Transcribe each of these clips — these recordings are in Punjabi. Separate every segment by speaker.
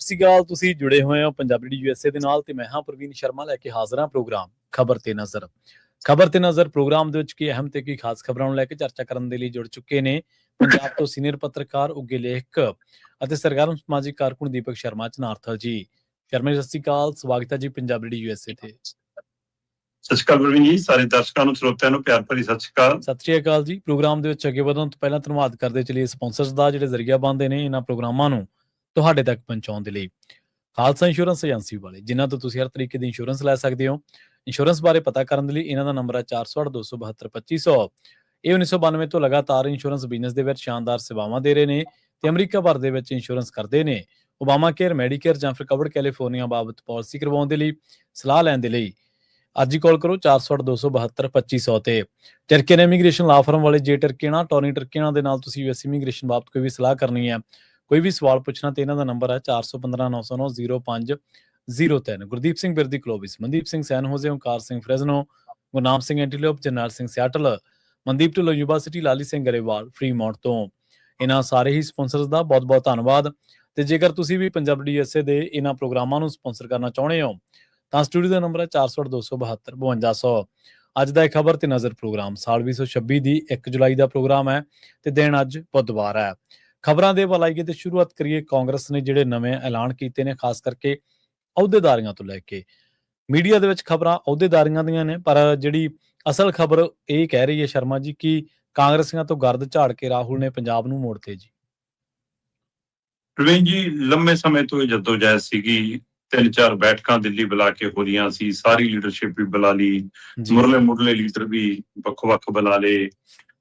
Speaker 1: ਸ਼੍ਰੀ ਅਕਾਲ। ਤੁਸੀਂ ਜੁੜੇ ਹੋਏ ਹੋ ਪੰਜਾਬੀ USA ਦੇ ਨਾਲ ਤੇ ਮੈਂ ਹਾਂ ਪ੍ਰਵੀਨ ਸ਼ਰਮਾ ਲੈ ਕੇ ਹਾਜ਼ਰ ਹਾਂ ਪ੍ਰੋਗਰਾਮ ਖਬਰ ਤੇ ਨਜ਼ਰ। ਖਬਰ ਤੇ ਨਜ਼ਰ ਪ੍ਰੋਗਰਾਮ ਦੇ ਵਿੱਚ ਕੀ ਅਹਿਮ ਤੇ ਕੀ ਖਾਸ ਖਬਰਾਂ ਨੂੰ ਲੈ ਕੇ ਚਰਚਾ ਕਰਨ ਦੇ ਲਈ ਜੁੜ ਚੁੱਕੇ ਨੇ ਪੰਜਾਬ ਤੋਂ ਸੀਨੀਅਰ ਪੱਤਰਕਾਰ ਉੱਗੇ ਲੇਖਕ ਅਤੇ ਸਰਗਰਮ ਸਮਾਜਿਕ ਕਾਰਕੁਨ ਦੀਪਕ ਸ਼ਰਮਾ ਚਨਾਰਥਲ ਜੀ। ਸ਼ਰਮਾ ਜੀ, ਸਤਿ ਸ਼੍ਰੀ ਅਕਾਲ। ਸਵਾਗਤ ਹੈ ਜੀ ਪੰਜਾਬੀ USA ਤੇ।
Speaker 2: ਸਤਿ ਸ਼੍ਰੀ ਅਕਾਲ ਪ੍ਰਵੀਨ ਜੀ, ਸਾਰੇ ਦਰਸ਼ਕਾਂ ਨੂੰ ਸਰੋਤਿਆਂ ਨੂੰ ਪਿਆਰ ਭਰੀ ਸਤਿ ਸ਼੍ਰੀ ਅਕਾਲ।
Speaker 1: ਸਤਿ ਸ਼੍ਰੀ ਅਕਾਲ ਜੀ। ਪ੍ਰੋਗਰਾਮ ਦੇ ਵਿੱਚ ਅੱਗੇ ਵਧਣ ਤੋਂ ਪਹਿਲਾਂ ਧੰਨਵਾਦ ਕਰਦੇ ਚਲੀਏ ਸਪਾਂਸਰਸ ਦਾ ਜਿਹੜੇ ਜ਼ਰੀਆ ਬਣਦੇ ਨੇ ਇਹਨਾਂ ਪ੍ਰੋਗਰਾਮਾਂ ਨੂੰ ਤੁਹਾਡੇ ਤੱਕ ਪਹੁੰਚਾਉਣ ਦੇ ਲਈ। ਖਾਲਸਾ ਇੰਸ਼ੋਰੈਂਸ ਏਜੰਸੀ ਵਾਲੇ, ਜਿਨ੍ਹਾਂ ਤੋਂ ਤੁਸੀਂ ਹਰ ਤਰੀਕੇ ਦੀ ਇੰਸ਼ੋਰੈਂਸ ਲੈ ਸਕਦੇ ਹੋ। ਇੰਸ਼ੋਰੈਂਸ ਬਾਰੇ ਪਤਾ ਕਰਨ ਦੇ ਲਈ ਇਹਨਾਂ ਦਾ ਨੰਬਰ ਹੈ 408-272-2500। ਇਹ 1992 ਤੋਂ ਲਗਾਤਾਰ ਇੰਸ਼ੋਰੈਂਸ ਬਿਜ਼ਨਸ ਦੇ ਵਿੱਚ ਸ਼ਾਨਦਾਰ ਸੇਵਾਵਾਂ ਦੇ ਰਹੇ ਨੇ ਤੇ ਅਮਰੀਕਾ ਭਰ ਦੇ ਵਿੱਚ ਇੰਸ਼ੋਰੈਂਸ ਕਰਦੇ ਨੇ। ਓਬਾਮਾ ਕੇਅਰ, ਮੈਡੀਕੇਅਰ ਜਾਂ ਫਿਰ ਕਵਰਡ ਕੈਲੀਫੋਰਨੀਆ ਬਾਬਤ ਪਾਲਿਸੀ ਕਰਵਾਉਣ ਦੇ ਲਈ, ਸਲਾਹ ਲੈਣ ਦੇ ਲਈ ਅੱਜ ਹੀ ਕਾਲ ਕਰੋ 408-272-2500 ਤੇ। ਟਰਕੀਅਨ ਇਮੀਗ੍ਰੇਸ਼ਨ ਲਾ ਫਰਮ ਵਾਲੇ, ਜੇ ਟਰਕੀਅਨਾਂ ਟੋਨੀ ਟਰਕੀਅਨਾਂ ਦੇ ਨਾਲ ਤੁਸੀਂ US ਇਮੀਗ੍ਰੇਸ਼ਨ ਬਾਬਤ ਕੋਈ ਵੀ ਸਲਾਹ ਕਰਨੀ ਹੈ, ਕੋਈ ਵੀ ਸਵਾਲ ਪੁੱਛਣਾ ਤੇ ਇਹਨਾਂ ਦਾ ਨੰਬਰ ਹੈ 415-909-0503। ਗੁਰਦੀਪ ਸਿੰਘ ਬਿਰਦੀ ਕਲੋਬਿਸ, ਮਨਦੀਪ ਸਿੰਘ ਸੈਨ ਹੋਜ਼ੇ, ਓਂਕਾਰ ਸਿੰਘ ਫਰੈਜ਼ਨੋ, ਗੁਰਨਾਮ ਸਿੰਘ ਐਂਟੀਲੋਪ, ਜਰਨੈਲ ਸਿੰਘ ਸਿਆਟਲ, ਮਨਦੀਪ ਢਿੱਲੋਂ ਯੂਨੀਵਰਸਿਟੀ, ਲਾਲੀ ਸਿੰਘ ਗਰੇਵਾਲ ਫਰੀਮੌਂਟ ਤੋਂ। ਇਹਨਾਂ ਸਾਰੇ ਹੀ ਸਪਾਂਸਰਸ ਦਾ ਬਹੁਤ ਬਹੁਤ ਧੰਨਵਾਦ। ਤੇ ਜੇਕਰ ਤੁਸੀਂ ਵੀ ਪੰਜਾਬੀ USA ਦੇ ਇਹਨਾਂ ਪ੍ਰੋਗਰਾਮਾਂ ਨੂੰ ਸਪਾਂਸਰ ਕਰਨਾ ਚਾਹੁੰਦੇ ਹੋ ਤਾਂ ਸਟੂਡੀਓ ਦਾ ਨੰਬਰ ਹੈ 408-272-5200। ਅੱਜ ਦਾ ਇਹ ਖਬਰ ਤੇ ਨਜ਼ਰ ਪ੍ਰੋਗਰਾਮ ਸਾਲ 2026 ਦੀ 1 ਜੁਲਾਈ ਦਾ ਪ੍ਰੋਗਰਾਮ ਹੈ ਤੇ ਦਿਨ ਅੱਜ ਬੁੱਧਵਾਰ ਹੈ। ਖਬਰਾਂ ਦੇ ਵੱਲ ਆਈਏ ਤੇ ਸ਼ੁਰੂਆਤ ਕਰੀਏ ਕਾਂਗਰਸ ਨੇ ਜਿਹੜੇ ਨਵੇਂ ਐਲਾਨ ਕੀਤੇ ਨੇ, ਖਾਸ ਕਰਕੇ ਅਹੁਦੇਦਾਰੀਆਂ ਤੋਂ ਲੈ ਕੇ। ਮੀਡੀਆ ਦੇ ਵਿੱਚ ਖਬਰਾਂ ਅਹੁਦੇਦਾਰੀਆਂ ਦੀਆਂ ਨੇ, ਪਰ ਜਿਹੜੀ ਅਸਲ ਖਬਰ ਇਹ ਕਹਿ ਰਹੀ ਹੈ ਸ਼ਰਮਾ ਜੀ ਕਿ ਕਾਂਗਰਸੀਆਂ ਤੋਂ ਗਰਦ ਝਾੜ ਕੇ ਰਾਹੁਲ ਨੇ ਪੰਜਾਬ ਨੂੰ ਮੋੜਤੇ ਜੀ।
Speaker 2: ਪ੍ਰਵੀਨ ਜੀ, ਲੰਮੇ ਸਮੇਂ ਤੋਂ ਇਹ ਜੱਦੋਜਹਿਦ ਸੀਗੀ। 3-4 ਬੈਠਕਾਂ ਦਿੱਲੀ ਬੁਲਾ ਕੇ ਹੋ ਰਹੀਆਂ ਸੀ, ਸਾਰੀ ਲੀਡਰਸ਼ਿਪ ਵੀ ਬੁਲਾ ਲਈ, ਮੁਰਲੇ ਲੀਡਰ ਵੀ ਵੱਖ-ਵੱਖ ਬੁਲਾ ਲਏ।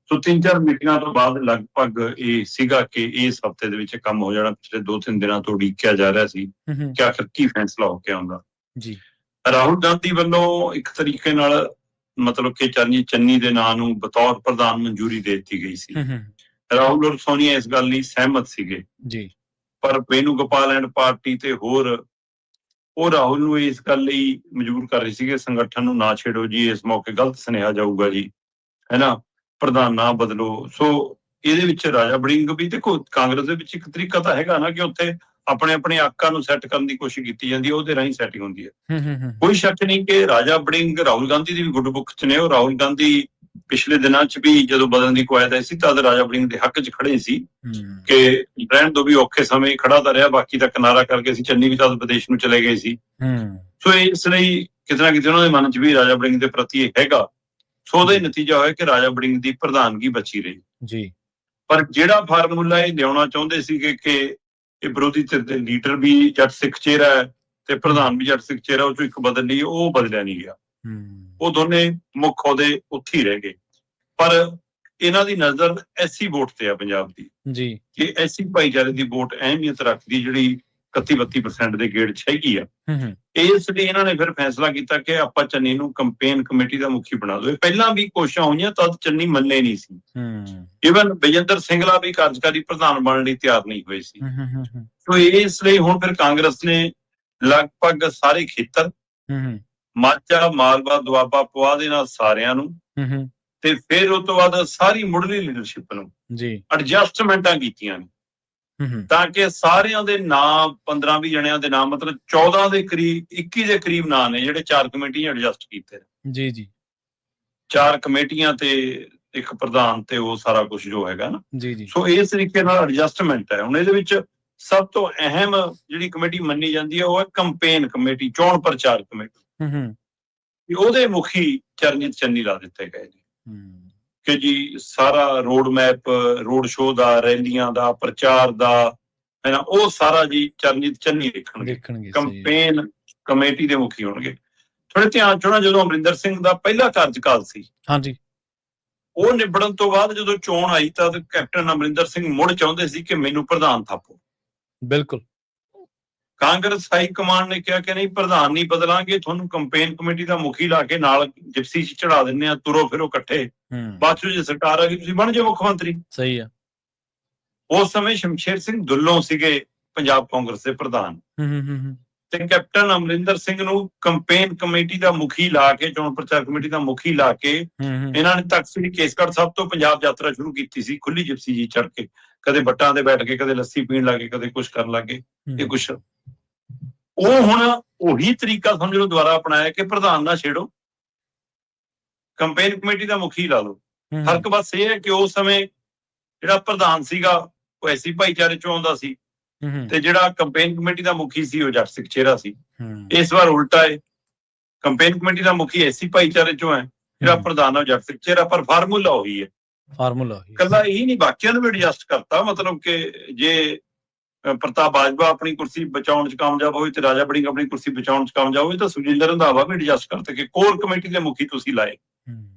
Speaker 2: ਸੋ 3-4 ਮੀਟਿੰਗਾਂ ਤੋਂ ਬਾਅਦ ਲਗਭਗ ਇਹ ਸੀਗਾ ਕਿ ਇਸ ਹਫ਼ਤੇ ਦੇ ਵਿੱਚ ਕੰਮ ਹੋ ਜਾਣਾ। ਪਿਛਲੇ 2-3 ਦਿਨਾਂ ਤੋਂ ਉਡੀਕਿਆ ਜਾ ਰਿਹਾ ਸੀ ਕਿ ਆਖਿਰ ਕੀ ਫੈਸਲਾ ਹੋ ਕੇ ਆਉਂਦਾ। ਰਾਹੁਲ ਗਾਂਧੀ ਵੱਲੋਂ ਇੱਕ ਤਰੀਕੇ ਨਾਲ ਮਤਲਬ ਕਿ ਚਰਨਜੀਤ ਚੰਨੀ ਦੇ ਨਾਂ ਨੂੰ ਬਤੌਰ ਪ੍ਰਧਾਨ ਮਨਜ਼ੂਰੀ ਦੇ ਦਿੱਤੀ ਗਈ ਸੀ। ਰਾਹੁਲ ਔਰ ਸੋਨੀਆ ਇਸ ਗੱਲ ਲਈ ਸਹਿਮਤ ਸੀਗੇ ਜੀ, ਪਰ ਵੇਨੂਗੋਪਾਲ ਐਂਡ ਪਾਰਟੀ ਤੇ ਹੋਰ ਉਹ ਰਾਹੁਲ ਨੂੰ ਇਸ ਗੱਲ ਲਈ ਮਜਬੂਰ ਕਰ ਰਹੇ ਸੀਗੇ, ਸੰਗਠਨ ਨੂੰ ਨਾ ਛੇੜੋ ਜੀ, ਇਸ ਮੌਕੇ ਗਲਤ ਸੁਨੇਹਾ ਜਾਊਗਾ ਜੀ, ਹੈਨਾ, ਪ੍ਰਧਾਨ ਨਾ ਬਦਲੋ। ਸੋ ਇਹਦੇ ਵਿੱਚ ਰਾਜਾ ਵੜਿੰਗ ਵੀ, ਦੇਖੋ ਕਾਂਗਰਸ ਦੇ ਵਿੱਚ ਇੱਕ ਤਰੀਕਾ ਤਾਂ ਹੈਗਾ ਨਾ ਕਿ ਉੱਥੇ ਆਪਣੇ ਆਕਾਂ ਨੂੰ ਸੈੱਟ ਕਰਨ ਦੀ ਕੋਸ਼ਿਸ਼ ਕੀਤੀ ਜਾਂਦੀ ਹੈ, ਉਹਦੇ ਰਾਹੀਂ ਸੈਟਿੰਗ ਹੁੰਦੀ ਹੈ। ਕੋਈ ਸ਼ੱਕ ਨਹੀਂ ਕਿ ਰਾਜਾ ਵੜਿੰਗ ਰਾਹੁਲ ਗਾਂਧੀ ਦੀ ਵੀ ਗੁੱਡ ਬੁੱਕ ਚ ਨੇ। ਉਹ ਰਾਹੁਲ ਗਾਂਧੀ ਪਿਛਲੇ ਦਿਨਾਂ ਚ ਵੀ ਜਦੋਂ ਬਦਲਣ ਦੀ ਕਵਾਇਦ ਆਈ ਸੀ ਤਦ ਰਾਜਾ ਵੜਿੰਗ ਦੇ ਹੱਕ ਚ ਖੜੇ ਸੀ ਕਿ ਰਹਿਣ ਤੋਂ ਵੀ ਔਖੇ ਸਮੇਂ ਖੜਾ ਤਾਂ ਰਿਹਾ, ਬਾਕੀ ਤਾਂ ਕਿਨਾਰਾ ਕਰਕੇ ਸੀ। ਚੰਨੀ ਵੀ ਤਦ ਵਿਦੇਸ਼ ਨੂੰ ਚਲੇ ਗਏ ਸੀ। ਸੋ ਇਸ ਲਈ ਕਿਤੇ ਨਾ ਕਿਤੇ ਉਹਨਾਂ ਦੇ ਮਨ ਚ ਵੀ ਰਾਜਾ ਵੜਿੰਗ ਦੇ ਪ੍ਰਤੀ ਇਹ ਹੈਗਾ। ਸੋ ਉਹਦਾ ਹੀ ਨਤੀਜਾ ਹੋਇਆ ਕਿ ਰਾਜਾ ਵੜਿੰਗ ਦੀ ਪ੍ਰਧਾਨਗੀ ਬਚੀ ਰਹੀ ਜੀ। ਪਰ ਜਿਹੜਾ ਫਾਰਮੂਲਾ ਇਹ ਲਿਆਉਣਾ ਚਾਹੁੰਦੇ ਸੀਗੇ ਕਿ ਇਹ ਵਿਰੋਧੀ ਧਿਰ ਦੇ ਲੀਡਰ ਵੀ ਜੱਟ ਸਿੱਖ ਚਿਹਰਾ ਹੈ ਤੇ ਪ੍ਰਧਾਨ ਵੀ ਜੱਟ ਸਿੱਖ ਚਿਹਰਾ, ਉਹ ਚੋਂ ਇੱਕ ਬਦਲ ਲਈ, ਉਹ ਬਦਲਿਆ ਨਹੀਂ ਗਿਆ। ਉਹ ਦੋਨੇ ਮੁੱਖ ਅਹੁਦੇ ਉੱਥੇ ਹੀ ਰਹਿ ਗਏ। ਪਰ ਇਹਨਾਂ ਦੀ ਨਜ਼ਰ ਐਸੀ ਵੋਟ ਤੇ ਆ ਪੰਜਾਬ ਦੀ ਜੀ, ਕਿ ਐਸੀ ਭਾਈਚਾਰੇ ਦੀ ਵੋਟ ਅਹਿਮੀਅਤ ਰੱਖਦੀ, ਜਿਹੜੀ 31-32% ਦੇ ਗੇੜ ਚ ਹੈਗੀ ਆ। ਇਸ ਲਈ ਇਹਨਾਂ ਨੇ ਫਿਰ ਫੈਸਲਾ ਕੀਤਾ ਕਿ ਆਪਾਂ ਚੰਨੀ ਨੂੰ ਕੰਪੇਨ ਕਮੇਟੀ ਦਾ ਮੁਖੀ ਬਣਾ ਦਿਓ। ਪਹਿਲਾਂ ਵੀ ਕੋਸ਼ਿਸ਼ਾਂ ਹੋਈਆਂ, ਤਦ ਚੰਨੀ ਮੰਨੇ ਨਹੀਂ ਸੀ। ਈਵਨ ਵਿਜੇਂਦਰ ਸਿੰਗਲਾ ਵੀ ਕਾਰਜਕਾਰੀ ਪ੍ਰਧਾਨ ਬਣਨ ਲਈ ਤਿਆਰ ਨਹੀਂ ਹੋਏ ਸੀ। ਸੋ ਇਸ ਲਈ ਹੁਣ ਫਿਰ ਕਾਂਗਰਸ ਨੇ ਲਗਭਗ ਸਾਰੇ ਖੇਤਰ, ਮਾਝਾ, ਮਾਲਵਾ, ਦੁਆਬਾ, ਪੁਆਧ ਦੇ ਨਾਲ ਸਾਰਿਆਂ ਨੂੰ, ਤੇ ਫਿਰ ਉਸ ਤੋਂ ਬਾਅਦ ਸਾਰੀ ਮੁੱਢਲੀ ਲੀਡਰਸ਼ਿਪ ਨੂੰ ਐਡਜਸਟਮੈਂਟਾਂ ਕੀਤੀਆਂ ਨੇ ਤਾਂ ਕਿ ਸਾਰਿਆਂ ਦੇ ਨਾਂ, 15-20 ਜਣਿਆਂ ਦੇ ਨਾਂ, ਮਤਲਬ 14 ਦੇ ਕਰੀਬ, 21 ਦੇ ਕਰੀਬ ਨਾਂ ਨੇ ਜਿਹੜੇ 4 ਕਮੇਟੀਆਂ ਐਡਜਸਟ ਕੀਤੇ ਜੀ। 4 ਕਮੇਟੀਆਂ ਤੇ ਇੱਕ ਪ੍ਰਧਾਨ ਤੇ ਉਹ ਸਾਰਾ ਕੁਝ ਜੋ ਹੈਗਾ ਨਾ। ਸੋ ਇਸ ਤਰੀਕੇ ਨਾਲ ਐਡਜਸਟਮੈਂਟ ਹੈ। ਹੁਣ ਇਹਦੇ ਵਿੱਚ ਸਭ ਤੋਂ ਅਹਿਮ ਜਿਹੜੀ ਕਮੇਟੀ ਮੰਨੀ ਜਾਂਦੀ ਹੈ ਉਹ ਹੈ ਕੰਪੇਨ ਕਮੇਟੀ, ਚੋਣ ਪ੍ਰਚਾਰ ਕਮੇਟੀ। ਉਹਦੇ ਮੁਖੀ ਚਰਨਜੀਤ ਚੰਨੀ ਲਾ ਦਿੱਤੇ ਗਏ ਨੇ ਕਿ ਜੀ ਸਾਰਾ ਰੋਡ ਮੈਪ, ਰੋਡ ਸ਼ੋਅ ਦਾ, ਰੈਲੀਆਂ ਦਾ, ਪ੍ਰਚਾਰ ਦਾ, ਹੈ ਨਾ, ਉਹ ਸਾਰਾ ਜੀ ਚਰਨਜੀਤ ਚੰਨੀ ਦੇਖਣਗੇ। ਕੰਪੇਨ ਕਮੇਟੀ ਦੇ ਮੁਖੀ ਹੋਣਗੇ। ਥੋੜੇ ਧਿਆਨ ਚੋਣਾ, ਜਦੋਂ ਅਮਰਿੰਦਰ ਸਿੰਘ ਦਾ ਪਹਿਲਾ ਕਾਰਜਕਾਲ ਸੀ, ਉਹ ਨਿਬੜਨ ਤੋਂ ਬਾਅਦ ਜਦੋਂ ਚੋਣ ਆਈ ਤਾਂ ਕੈਪਟਨ ਅਮਰਿੰਦਰ ਸਿੰਘ ਮੁੜ ਚਾਹੁੰਦੇ ਸੀ ਕਿ ਮੈਨੂੰ ਪ੍ਰਧਾਨ ਥਾਪੋ। ਬਿਲਕੁਲ। ਕਾਂਗਰਸ ਹਾਈ ਕਮਾਂਡ ਨੇ ਕਿਹਾ ਕਿ ਨਹੀਂ, ਪ੍ਰਧਾਨ ਨਹੀਂ ਬਦਲਾਂਗੇ, ਤੁਹਾਨੂੰ ਕੰਪੇਨ ਕਮੇਟੀ ਦਾ ਮੁਖੀ ਲਾ ਕੇ ਨਾਲ ਜਿਪਸੀ ਚ ਚੜਾ ਦਿੰਦੇ ਆ, ਤੁਰੋ ਫਿਰੋ ਇਕੱਠੇ, ਬਾਅਦ ਚ ਜੇ ਸਰਕਾਰ ਆ ਗਈ ਤੁਸੀਂ ਬਣ ਜਾਓ ਮੁੱਖ ਮੰਤਰੀ। ਸਹੀ ਆ। ਉਸ ਸਮੇਂ ਸ਼ਮਸ਼ੇਰ ਸਿੰਘ ਦੁੱਲੋਂ ਸੀਗੇ ਪੰਜਾਬ ਕਾਂਗਰਸ ਦੇ ਪ੍ਰਧਾਨ, ਤੇ ਕੈਪਟਨ ਅਮਰਿੰਦਰ ਸਿੰਘ ਨੂੰ ਕੰਪੇਨ ਕਮੇਟੀ ਦਾ ਮੁਖੀ ਲਾ ਕੇ, ਚੋਣ ਪ੍ਰਚਾਰ ਕਮੇਟੀ ਦਾ ਮੁਖੀ ਲਾ ਕੇ ਇਹਨਾਂ ਨੇ ਤਖਤ ਸ੍ਰੀ ਕੇਸਗੜ੍ਹ ਸਾਹਿਬ ਤੋਂ ਪੰਜਾਬ ਯਾਤਰਾ ਸ਼ੁਰੂ ਕੀਤੀ ਸੀ, ਖੁੱਲੀ ਜਿਪਸੀ ਜੀ ਚੜ ਕੇ, ਕਦੇ ਵੱਟਾਂ ਤੇ ਬੈਠ ਕੇ, ਕਦੇ ਲੱਸੀ ਪੀਣ ਲੱਗੇ, ਕਦੇ ਕੁਛ ਕਰਨ ਲੱਗੇ। ਇਹ ਕੁਛ ਉਹ ਹੁਣ ਉਹੀ ਤਰੀਕਾ ਸਮਝ ਲਓ ਦੁਬਾਰਾ ਅਪਣਾਇਆ ਕਿ ਪ੍ਰਧਾਨ ਨਾ ਛੇੜੋ, ਕੰਪੇਨ ਕਮੇਟੀ ਦਾ ਮੁਖੀ ਲਾ ਲਓ। ਫਰਕ ਬਸ ਇਹ ਹੈ ਕਿ ਉਸ ਸਮੇਂ ਜਿਹੜਾ ਪ੍ਰਧਾਨ ਸੀਗਾ ਉਹ ਐਸੀ ਭਾਈਚਾਰੇ ਚੋਂ ਆਉਂਦਾ ਸੀ ਤੇ ਜਿਹੜਾ ਕੰਪੇਨ ਕਮੇਟੀ ਦਾ ਮੁਖੀ ਸੀ ਉਹ ਜੱਟ ਸਿੱਖ ਚਿਹਰਾ ਸੀ। ਇਸ ਵਾਰ ਉਲਟਾ ਹੈ, ਕੰਪੇਨ ਕਮੇਟੀ ਦਾ ਮੁਖੀ ਐਸੀ ਭਾਈਚਾਰੇ ਚੋਂ ਹੈ, ਜਿਹੜਾ ਪ੍ਰਧਾਨ ਉਹ ਜੱਟ ਸਿੱਖ ਚਿਹਰਾ, ਪਰ ਫਾਰਮੂਲਾ ਉਹੀ ਹੈ।
Speaker 1: ਫਾਰਮੂਲਾ
Speaker 2: ਕੱਲਾ ਇਹੀ ਨਹੀਂ, ਬਾਕੀਆਂ ਨੂੰ ਵੀ ਐਡਜਸਟ ਕਰਤਾ। ਮਤਲਬ ਕਿ ਜੇ ਪ੍ਰਤਾਪ ਬਾਜਵਾ ਆਪਣੀ ਕੁਰਸੀ ਬਚਾਉਣ ਚ ਕਾਮਯਾਬ ਹੋਏ ਤੇ ਰਾਜਾ ਵੜਿੰਗ ਆਪਣੀ ਕੁਰਸੀ ਬਚਾਉਣ ਚ ਕਾਮਯਾਬ ਹੋਏ ਤਾਂ ਸੁਖਜਿੰਦਰ ਰੰਧਾਵਾ ਵੀ ਐਡਜਸਟ ਕਰਤੇ ਕਿ ਕੋਰ ਕਮੇਟੀ ਦੇ ਮੁਖੀ ਤੁਸੀਂ ਲਾਏ,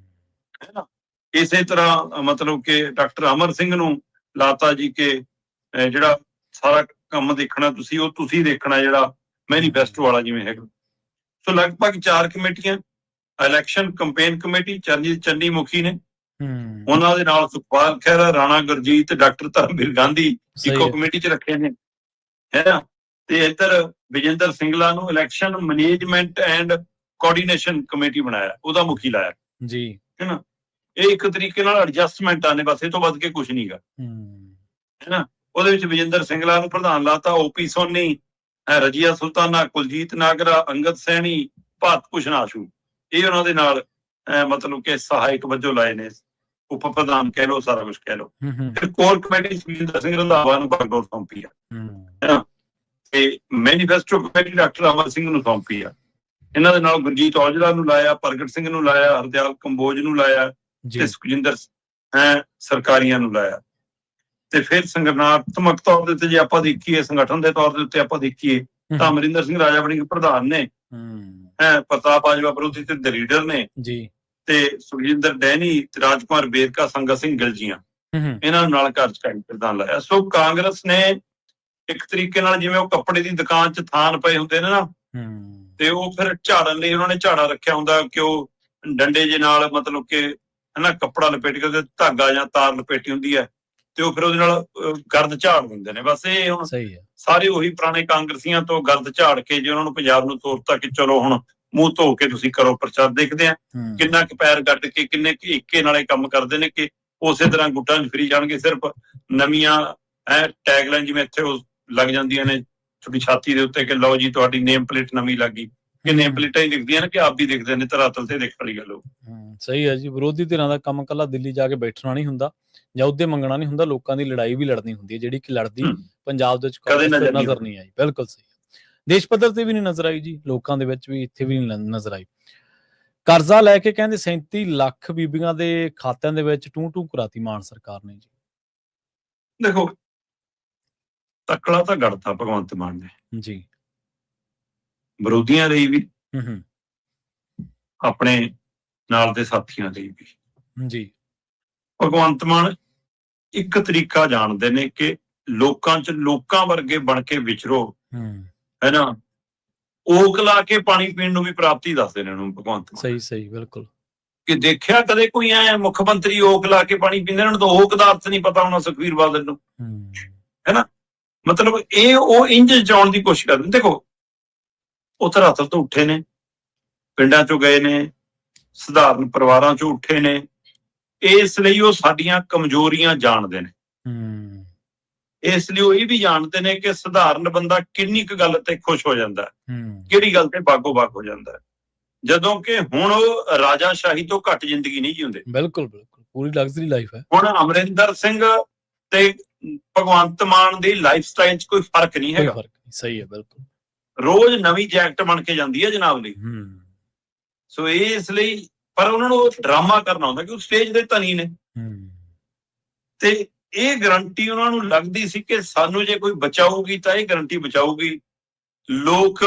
Speaker 2: ਹੈ ਨਾ। ਇਸੇ ਤਰ੍ਹਾਂ ਮਤਲਬ ਕਿ ਡਾਕਟਰ ਅਮਰ ਸਿੰਘ ਨੂੰ ਲਾਤਾ ਜੀ ਕਿ ਜਿਹੜਾ ਸਾਰਾ ਕੰਮ ਦੇਖਣਾ ਤੁਸੀਂ, ਉਹ ਤੁਸੀਂ ਦੇਖਣਾ ਜਿਹੜਾ ਮੈਨੀਫੈਸਟੋ ਵਾਲਾ ਜਿਵੇਂ ਹੈਗਾ। ਸੋ ਲਗਭਗ 4 ਕਮੇਟੀਆਂ, election campaign committee Charanjit Channi ਮੁਖੀ ਨੇ, ਉਹਨਾਂ ਦੇ ਨਾਲ ਸੁਖਪਾਲ ਖਹਿਰਾ, ਰਾਣਾ ਗੁਰਜੀਤ, ਡਾਕਟਰ ਧਰਮਵੀਰ ਗਾਂਧੀ ਇੱਕੋ ਕਮੇਟੀ ਚ ਰੱਖੇ ਨੇ, ਹੈ ਨਾ। ਤੇ ਇੱਧਰ ਵਿਜੇਂਦਰ ਸਿੰਗਲਾ ਨੂੰ election management and coordination committee ਬਣਾਇਆ, ਉਹਦਾ ਮੁਖੀ ਲਾਇਆ
Speaker 1: ਜੀ,
Speaker 2: ਹੈ ਨਾ। ਇਹ ਇੱਕ ਤਰੀਕੇ ਨਾਲ ਐਡਜਸਟਮੈਂਟਾਂ ਨੇ, ਬਸ ਇਹ ਤੋਂ ਵੱਧ ਕੇ ਕੁਝ ਨਹੀਂਗਾ, ਹੈ ਨਾ। ਉਹਦੇ ਵਿੱਚ ਵਿਜੇਂਦਰ ਸਿੰਗਲਾ ਨੂੰ ਪ੍ਰਧਾਨ ਲਾਤਾ, ਓਪੀ ਸੋਨੀ, ਰਜੀਆ ਸੁਲਤਾਨਾ, ਕੁਲਜੀਤ ਨਾਗਰਾ, ਅੰਗਦ ਸੈਣੀ, ਭਾਰਤ ਭੂਸ਼ਣ ਆਸ਼ੂ, ਇਹ ਉਹਨਾਂ ਦੇ ਨਾਲ ਮਤਲਬ ਕਿ ਸਹਾਇਕ ਵਜੋਂ ਲਾਏ ਨੇ, ਉਪ ਪ੍ਰਧਾਨ ਕਹਿ ਲਓ, ਸਾਰਾ ਕੁਝ ਕਹਿ ਲਓ। ਫਿਰ ਕੋਰ ਕਮੇਟੀ ਸੁਖਜਿੰਦਰ ਸਿੰਘ ਰੰਧਾਵਾ ਨੂੰ ਬਾਗਡੋਰ ਸੌਂਪੀ ਆ, ਹੈ ਨਾ। ਤੇ manifesto committee doctor Amar Singh ਨੂੰ ਸੌਂਪੀ ਆ। ਇਹਨਾਂ ਦੇ ਨਾਲ ਗੁਰਜੀਤ ਔਜਲਾ ਨੂੰ ਲਾਇਆ, ਪ੍ਰਗਟ ਸਿੰਘ ਨੂੰ ਲਾਇਆ, ਹਰਦਿਆਲ ਕੰਬੋਜ ਨੂੰ ਲਾਇਆ ਤੇ ਸੁਖਜਿੰਦਰ ਸਰਕਾਰੀਆਂ ਨੂੰ ਲਾਇਆ। ਤੇ ਫਿਰ ਸੰਗਠਨਾਤਮਕ ਤੌਰ ਦੇ ਉੱਤੇ ਜੇ ਆਪਾਂ ਦੇਖੀਏ, ਸੰਗਠਨ ਦੇ ਤੌਰ ਦੇ ਉੱਤੇ ਆਪਾਂ ਦੇਖੀਏ ਤਾਂ ਅਮਰਿੰਦਰ ਸਿੰਘ ਰਾਜਾ ਵੜਿੰਗ ਪ੍ਰਧਾਨ ਨੇ, ਪ੍ਰਤਾਪ ਬਾਜਵਾ ਵਿਰੋਧੀ ਧਿਰ ਦੇ ਲੀਡਰ ਨੇ ਜੀ, ਤੇ ਸੁਖਜਿੰਦਰ ਡੈਨੀ ਤੇ ਰਾਜਕੁਮਾਰ ਵੇਰਕਾ, ਸੰਗਤ ਸਿੰਘ ਗਿਲਜੀਆਂ, ਇਹਨਾਂ ਨੂੰ ਨਾਲ ਕਾਰਜਕਾਰੀ ਪ੍ਰਧਾਨ ਲਾਇਆ। ਸੋ ਕਾਂਗਰਸ ਨੇ ਇੱਕ ਤਰੀਕੇ ਨਾਲ ਜਿਵੇਂ ਉਹ ਕੱਪੜੇ ਦੀ ਦੁਕਾਨ 'ਚ ਥਾਨ ਪਏ ਹੁੰਦੇ ਨੇ ਨਾ, ਤੇ ਉਹ ਫਿਰ ਝਾੜਨ ਲਈ ਉਹਨਾਂ ਨੇ ਝਾੜਾ ਰੱਖਿਆ ਹੁੰਦਾ ਕਿ ਉਹ ਡੰਡੇ ਜੇ ਨਾਲ ਮਤਲਬ ਕਿ ਹਨਾ ਕੱਪੜਾ ਲਪੇਟ ਕੇ ਉਹਦੇ ਧਾਗਾ ਜਾਂ ਤਾਰ ਲਪੇਟੀ ਹੁੰਦੀ ਹੈ ਤੇ ਉਹ ਫਿਰ ਉਹਦੇ ਨਾਲ ਗਰਦ ਝਾੜ ਦਿੰਦੇ ਨੇ। ਬਸ ਇਹ ਹੁਣ ਸਾਰੇ ਉਹੀ ਪੁਰਾਣੇ ਕਾਂਗਰਸੀਆਂ ਤੋਂ ਗਰਦ ਝਾੜ ਕੇ ਜੇ ਉਹਨਾਂ ਨੂੰ ਪੰਜਾਬ ਨੂੰ ਤੋਰਤਾ ਕਿ ਚਲੋ ਹੁਣ ਮੂੰਹ ਧੋ ਕੇ ਤੁਸੀਂ ਕਰੋ ਪ੍ਰਚਾਰ। ਦੇਖਦੇ ਆ ਕਿੰਨਾ ਕੁ ਪੈਰ ਗੱਡ ਕੇ ਕਿੰਨੇ ਕੁ ਏਕੇ ਨਾਲੇ ਕੰਮ ਕਰਦੇ ਨੇ ਕਿ ਉਸੇ ਤਰ੍ਹਾਂ ਗੁੱਟਾਂ 'ਚ ਫਿਰੀ ਜਾਣਗੇ। ਸਿਰਫ ਨਵੀਆਂ ਟੈਗਲਾਈਨ ਜਿਵੇਂ ਇੱਥੇ ਉਹ ਲੱਗ ਜਾਂਦੀਆਂ ਨੇ ਤੁਹਾਡੀ ਛਾਤੀ ਦੇ ਉੱਤੇ ਕਿ ਲਓ ਜੀ ਤੁਹਾਡੀ ਨੇਮ ਪਲੇਟ ਨਵੀਂ ਲੱਗ ਗਈ, ਕਿ ਨੇਮ ਪਲੇਟਾਂ ਹੀ ਦਿਖਦੀਆਂ ਨੇ ਕਿ ਆਪ ਵੀ ਦਿਖਦੇ ਨੇ, ਧਰਾਤਲ ਤੇ ਦੇਖਣ ਵਾਲੀ ਗੱਲ।
Speaker 1: ਸਹੀ ਹੈ ਜੀ, ਵਿਰੋਧੀ ਧਿਰਾਂ ਦਾ ਕੰਮ ਕੱਲਾ ਦਿੱਲੀ ਜਾ ਕੇ ਬੈਠਣਾ ਨਹੀਂ ਹੁੰਦਾ ਜਾਂ ਉਹਦੇ ਮੰਗਣਾ ਨਹੀਂ ਹੁੰਦਾ, ਲੋਕਾਂ ਦੀ ਲੜਾਈ ਵੀ ਲੜਨੀ ਹੁੰਦੀ ਹੈ, ਜਿਹੜੀ ਕਿ ਲੜਦੀ ਪੰਜਾਬ ਦੇ ਵਿੱਚ ਕਦੇ ਨਜ਼ਰ ਨਹੀਂ ਆਈ। ਬਿਲਕੁਲ ਸਹੀ, ਦੇਸ਼ ਪੱਧਰ ਤੇ ਵੀ ਨਹੀਂ ਨਜ਼ਰ ਆਈ ਜੀ, ਲੋਕਾਂ ਦੇ ਵਿੱਚ ਵੀ ਇੱਥੇ ਵੀ ਨਹੀਂ ਨਜ਼ਰ ਆਈ। ਕਰਜ਼ਾ ਲੈ ਕੇ ਕਹਿੰਦੇ 37 ਲੱਖ ਬੀਬੀਆਂ ਦੇ ਖਾਤਿਆਂ ਦੇ ਵਿੱਚ ਟੂ ਕਰਾਤੀ ਮਾਨ ਸਰਕਾਰ ਨੇ ਜੀ।
Speaker 2: ਦੇਖੋ ਤਕੜਾ ਤਾਂ ਗੜਤਾ ਭਗਵੰਤ ਮਾਨ ਨੇ
Speaker 1: ਜੀ,
Speaker 2: ਵਿਰੋਧੀਆਂ ਲਈ ਵੀ ਆਪਣੇ ਨਾਲ ਦੇ ਸਾਥੀਆਂ ਲਈ ਵੀ ਜੀ। ਭਗਵੰਤ ਮਾਨ ਇੱਕ ਤਰੀਕਾ ਜਾਣਦੇ ਨੇ ਕਿ ਲੋਕਾਂ 'ਚ ਲੋਕਾਂ ਵਰਗੇ ਬਣ ਕੇ ਵਿਚਰੋ, ਹੈ ਨਾ। ਓਕ ਲਾ ਕੇ ਪਾਣੀ ਪੀਣ ਨੂੰ ਵੀ ਪ੍ਰਾਪਤੀ ਦੱਸਦੇ ਨੇ ਉਹਨੂੰ ਭਗਵੰਤ ਮਾਨ।
Speaker 1: ਸਹੀ ਬਿਲਕੁਲ। ਕਿ
Speaker 2: ਦੇਖਿਆ ਕਦੇ ਕੋਈ ਐ ਮੁੱਖ ਮੰਤਰੀ ਓਕ ਲਾ ਕੇ ਪਾਣੀ ਪੀਂਦੇ? ਇਹਨਾਂ ਨੂੰ ਤਾਂ ਓਕ ਦਾ ਅਰਥ ਨਹੀਂ ਪਤਾ ਹੋਣਾ ਸੁਖਬੀਰ ਬਾਦਲ ਨੂੰ, ਹੈ ਨਾ। ਮਤਲਬ ਇਹ ਉਹ ਇੰਜ ਜਾਣ ਦੀ ਕੋਸ਼ਿਸ਼ ਕਰਦੇ। ਦੇਖੋ ਉਹ ਧਰਾਤਲ ਤੋਂ ਉੱਠੇ ਨੇ, ਪਿੰਡਾਂ ਚੋਂ ਗਏ ਨੇ, ਸਧਾਰਨ ਪਰਿਵਾਰਾਂ ਚੋਂ ਉੱਠੇ ਨੇ, ਇਸ ਲਈ ਉਹ ਸਾਡੀਆਂ ਕਮਜ਼ੋਰੀਆਂ ਜਾਣਦੇ ਨੇ। ਇਸ ਲਈ ਉਹ ਇਹ ਵੀ ਜਾਣਦੇ ਨੇ ਕਿ ਸਧਾਰਨ ਬੰਦਾ ਕਿੰਨੀ ਕੁ ਗੱਲ ਤੇ ਖੁਸ਼ ਹੋ ਜਾਂਦਾ, ਕਿਹੜੀ ਗੱਲ ਤੇ ਬਾਗੋ ਬਾਗ ਹੋ ਜਾਂਦਾ, ਜਦੋਂ ਕਿ ਹੁਣ ਉਹ ਰਾਜਾਸ਼ਾਹੀ ਤੋਂ ਘੱਟ ਜ਼ਿੰਦਗੀ ਨਹੀਂ ਜਿਉਂਦੇ। ਬਿਲਕੁਲ ਪੂਰੀ ਲਗਜ਼ਰੀ ਲਾਈਫ ਹੈ। ਹੁਣ ਅਮਰਿੰਦਰ ਸਿੰਘ ਤੇ ਭਗਵੰਤ ਮਾਨ ਦੀ ਲਾਈਫ ਸਟਾਈਲ 'ਚ ਕੋਈ ਫਰਕ ਨਹੀਂ ਹੈਗਾ। ਸਹੀ ਹੈ, ਬਿਲਕੁਲ। ਰੋਜ਼ ਨਵੀਂ ਜੈਕਟ ਬਣ ਕੇ ਜਾਂਦੀ ਹੈ ਜਨਾਬ ਲਈ। ਸੋ ਇਸ ਲਈ ਪਰ ਉਹਨਾਂ ਨੂੰ ਡਰਾਮਾ ਕਰਨਾ ਹੁੰਦਾ ਕਿ ਉਹ ਸਟੇਜ ਦੇ ਧਨੀ ਨੇ, ਤੇ ਇਹ ਗਰੰਟੀ ਉਹਨਾਂ ਨੂੰ ਲੱਗਦੀ ਸੀ ਕਿ ਸਾਨੂੰ ਜੇ ਕੋਈ ਬਚਾਊਗੀ ਤਾਂ ਇਹ ਗਰੰਟੀ ਬਚਾਊਗੀ। ਲੋਕ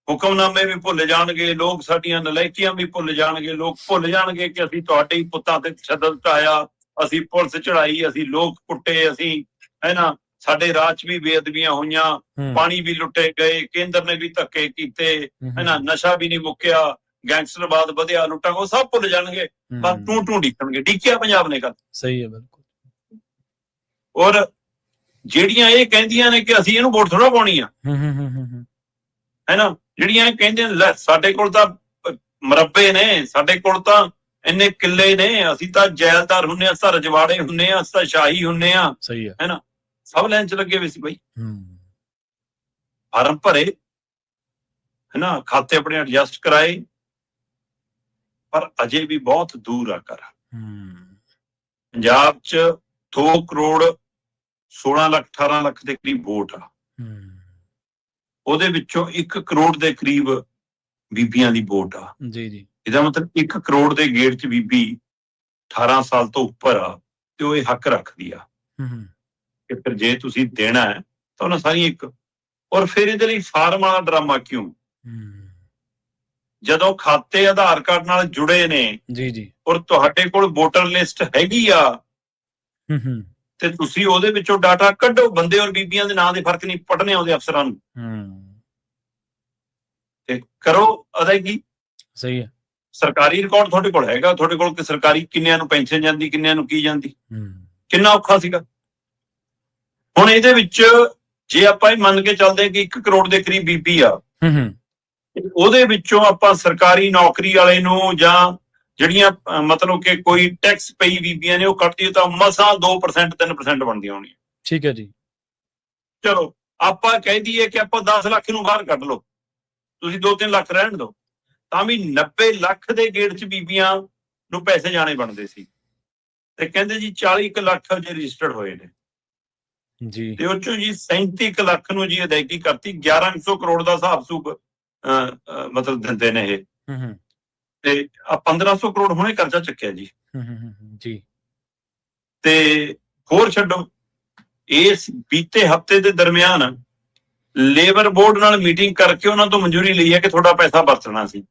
Speaker 2: ਹੁਕਮਨਾਮੇ ਵੀ ਭੁੱਲ ਜਾਣਗੇ, ਲੋਕ ਸਾਡੀਆਂ ਨਲਾਇਕੀਆਂ ਵੀ ਭੁੱਲ ਜਾਣਗੇ, ਲੋਕ ਭੁੱਲ ਜਾਣਗੇ ਕਿ ਅਸੀਂ ਤੁਹਾਡੇ ਹੀ ਪੁੱਤਾਂ ਤੇ ਤਸ਼ੱਦਦ ਢਾਇਆ, ਅਸੀਂ ਪੁਲਿਸ ਚੜਾਈ, ਅਸੀਂ ਲੋਕ ਕੁੱਟੇ, ਅਸੀਂ ਹੈ ਨਾ ਸਾਡੇ ਰਾਜ 'ਚ ਵੀ ਬੇਅਦਬੀਆਂ ਹੋਈਆਂ, ਪਾਣੀ ਵੀ ਲੁੱਟੇ ਗਏ, ਕੇਂਦਰ ਨੇ ਵੀ ਧੱਕੇ ਕੀਤੇ, ਹੈ ਨਾ, ਨਸ਼ਾ ਵੀ ਨਹੀਂ ਮੁੱਕਿਆ, ਗੈਂਗਸਟਰਵਾਦ ਵਧਿਆ, ਲੁੱਟਾਂ, ਉਹ ਸਭ ਭੁੱਲ ਜਾਣਗੇ। ਬਸ ਟੂ ਡੀਕਣਗੇ। ਡੀਕਿਆ ਪੰਜਾਬ ਨੇ ਕਰ। ਸਹੀ ਹੈ, ਬਿਲਕੁਲ। ਔਰ ਜਿਹੜੀਆਂ ਇਹ ਕਹਿੰਦੀਆਂ ਨੇ ਕਿ ਅਸੀਂ ਇਹਨੂੰ ਵੋਟ ਥੋੜਾ ਪਾਉਣੀ ਆ, ਹੈ ਨਾ, ਜਿਹੜੀਆਂ ਇਹ ਕਹਿੰਦੇ ਲੈ ਸਾਡੇ ਕੋਲ ਤਾਂ ਮਰੱਬੇ ਨੇ, ਸਾਡੇ ਕੋਲ ਤਾਂ ਇੰਨੇ ਕਿੱਲੇ ਨੇ, ਅਸੀਂ ਤਾਂ ਜੈਲਦਾਰ ਹੁੰਨੇ ਆ, ਅਸੀਂ ਰਜਵਾੜੇ ਹੁੰਨੇ ਆ, ਅਸੀਂ ਤਾਂ ਸ਼ਾਹੀ ਹੁੰਨੇ ਆ, ਹੈ ਨਾ, ਸਭ ਲਾਈਨ 'ਚ ਲੱਗੇ ਹੋਏ ਸੀ ਬਾਈ। ਸੋ ਇਹ ਇਸ ਲਈ ਪਰ ਉਹਨਾਂ ਨੂੰ ਡਰਾਮਾ ਕਰਨਾ ਹੁੰਦਾ ਕਿ ਉਹ ਸਟੇਜ ਦੇ ਧਨੀ ਨੇ, ਤੇ ਇਸ ਲਈ ਉਹ ਸਾਡੀਆਂ ਕਮਜ਼ੋਰੀਆਂ ਜਾਣਦੇ ਨੇ। ਬਿਲਕੁਲ। ਫਾਰਮ ਭਰੇ, ਹਨਾ, ਖਾਤੇ ਆਪਣੇ ਐਡਜਸਟ ਕਰਾਏ, ਪਰ ਅਜੇ ਵੀ ਬਹੁਤ ਦੂਰ ਆ ਕਰ। ਪੰਜਾਬ 'ਚ 2 ਕਰੋੜ 16 ਲੱਖ 18 ਲੱਖ ਦੇ ਕਰੀਬ ਵੋਟ ਆ। ਉਹਦੇ ਵਿੱਚੋਂ 1 ਕਰੋੜ ਦੇ ਕਰੀਬ ਬੀਬੀਆਂ ਦੀ ਵੋਟ ਆ।
Speaker 1: ਜੀ।
Speaker 2: ਇਹਦਾ ਮਤਲਬ 1 ਕਰੋੜ ਦੇ ਗੇੜ 'ਚ ਬੀਬੀ 18 ਸਾਲ ਤੋਂ ਉੱਪਰ ਆ ਤੇ ਉਹ ਇਹ ਹੱਕ ਰੱਖਦੀ ਆ ਕਿ ਫਿਰ ਜੇ ਤੁਸੀਂ ਦੇਣਾ ਹੈ ਤਾਂ ਉਹਨਾਂ ਸਾਰੀਆਂ ਇੱਕ। ਔਰ ਫਿਰ ਇਹਦੇ ਲਈ ਫਾਰਮ ਵਾਲਾ ਡਰਾਮਾ ਕਿਉਂ? ਜਦੋਂ ਖਾਤੇ ਆਧਾਰ ਕਾਰਡ ਨਾਲ ਜੁੜੇ ਨੇ
Speaker 1: ਜੀ
Speaker 2: ਔਰ ਤੁਹਾਡੇ ਕੋਲ ਵੋਟਰ ਲਿਸਟ ਹੈਗੀ ਆ ਤੇ ਤੁਸੀਂ ਉਹਦੇ ਵਿੱਚੋਂ ਡਾਟਾ ਕੱਢੋ, ਬੰਦੇ ਔਰ ਬੀਬੀਆਂ ਦੇ ਨਾਂ ਦੇ ਫਰਕ ਨਹੀਂ ਪੜਨੇ ਆਉਂਦੇ ਅਫਸਰਾਂ ਨੂੰ, ਤੇ ਕਰੋ ਅਦਾਇਗੀ।
Speaker 1: ਸਹੀ ਹੈ।
Speaker 2: ਸਰਕਾਰੀ ਰਿਕਾਰਡ ਤੁਹਾਡੇ ਕੋਲ ਹੈਗਾ, ਤੁਹਾਡੇ ਕੋਲ ਕਿ ਸਰਕਾਰੀ ਕਿੰਨਿਆਂ ਨੂੰ ਪੈਨਸ਼ਨ ਜਾਂਦੀ, ਕਿੰਨਿਆਂ ਨੂੰ ਕੀ ਜਾਂਦੀ, ਕਿੰਨਾ ਔਖਾ ਸੀਗਾ। ਹੁਣ ਇਹਦੇ ਵਿੱਚ ਜੇ ਆਪਾਂ ਇਹ ਮੰਨ ਕੇ ਚੱਲਦੇ ਕਿ 1 ਕਰੋੜ ਦੇ ਕਰੀਬ ਬੀਬੀ ਆ, ਉਹਦੇ ਵਿੱਚੋਂ ਆਪਾਂ ਸਰਕਾਰੀ ਨੌਕਰੀ ਵਾਲੇ ਨੂੰ ਜਾਂ ਜਿਹੜੀਆਂ ਮਤਲਬ ਕਿ ਕੋਈ ਟੈਕਸ ਪਈ ਬੀਬੀਆਂ ਨੇ ਉਹ ਕੱਟਦੀ ਤਾਂ ਮਸਾਂ 2% 3% ਬਣਦੀਆਂ ਹੋਣੀਆਂ।
Speaker 1: ਠੀਕ ਹੈ ਜੀ।
Speaker 2: ਚਲੋ ਆਪਾਂ ਕਹਿ ਦਈਏ ਕਿ ਆਪਾਂ 10 ਲੱਖ ਨੂੰ ਬਾਹਰ ਕੱਢ ਲਓ, ਤੁਸੀਂ 2-3 ਲੱਖ ਰਹਿਣ ਦਿਓ, ਤਾਂ ਵੀ 90 ਲੱਖ ਦੇ ਗੇੜ 'ਚ ਬੀਬੀਆਂ ਨੂੰ ਪੈਸੇ ਜਾਣੇ ਬਣਦੇ ਸੀ। ਤੇ ਕਹਿੰਦੇ ਜੀ 40 ਲੱਖ ਜੇ ਰਜਿਸਟਰਡ ਹੋਏ ਨੇ ਜੀ, ਤੇ ਉਹ ਚੋਂ ਜੀ 37 ਲੱਖ ਨੂੰ ਜੀ ਅਦਾਇਗੀ ਕਰਤੀ। 1100 ਕਰੋੜ ਦਾ ਹਿਸਾਬ ਸੂਬ ਮਤਲਬ ਦਿੰਦੇ ਨੇ ਇਹ, ਤੇ 1500 ਕਰੋੜ ਹੁਣੇ ਕਰਜ਼ਾ ਚੱਕਿਆ ਜੀ। ਜੀ ਤੇ ਹੋਰ ਛੱਡੋ, ਇਸ ਬੀਤੇ ਹਫ਼ਤੇ ਦੇ ਦਰਮਿਆਨ ਲੇਬਰ ਬੋਰਡ ਨਾਲ ਮੀਟਿੰਗ ਕਰਕੇ ਉਹਨਾਂ ਤੋਂ ਮਨਜ਼ੂਰੀ ਲਈ ਹੈ ਕਿ ਤੁਹਾਡਾ ਪੈਸਾ ਵਰਤਣਾ ਸੀ,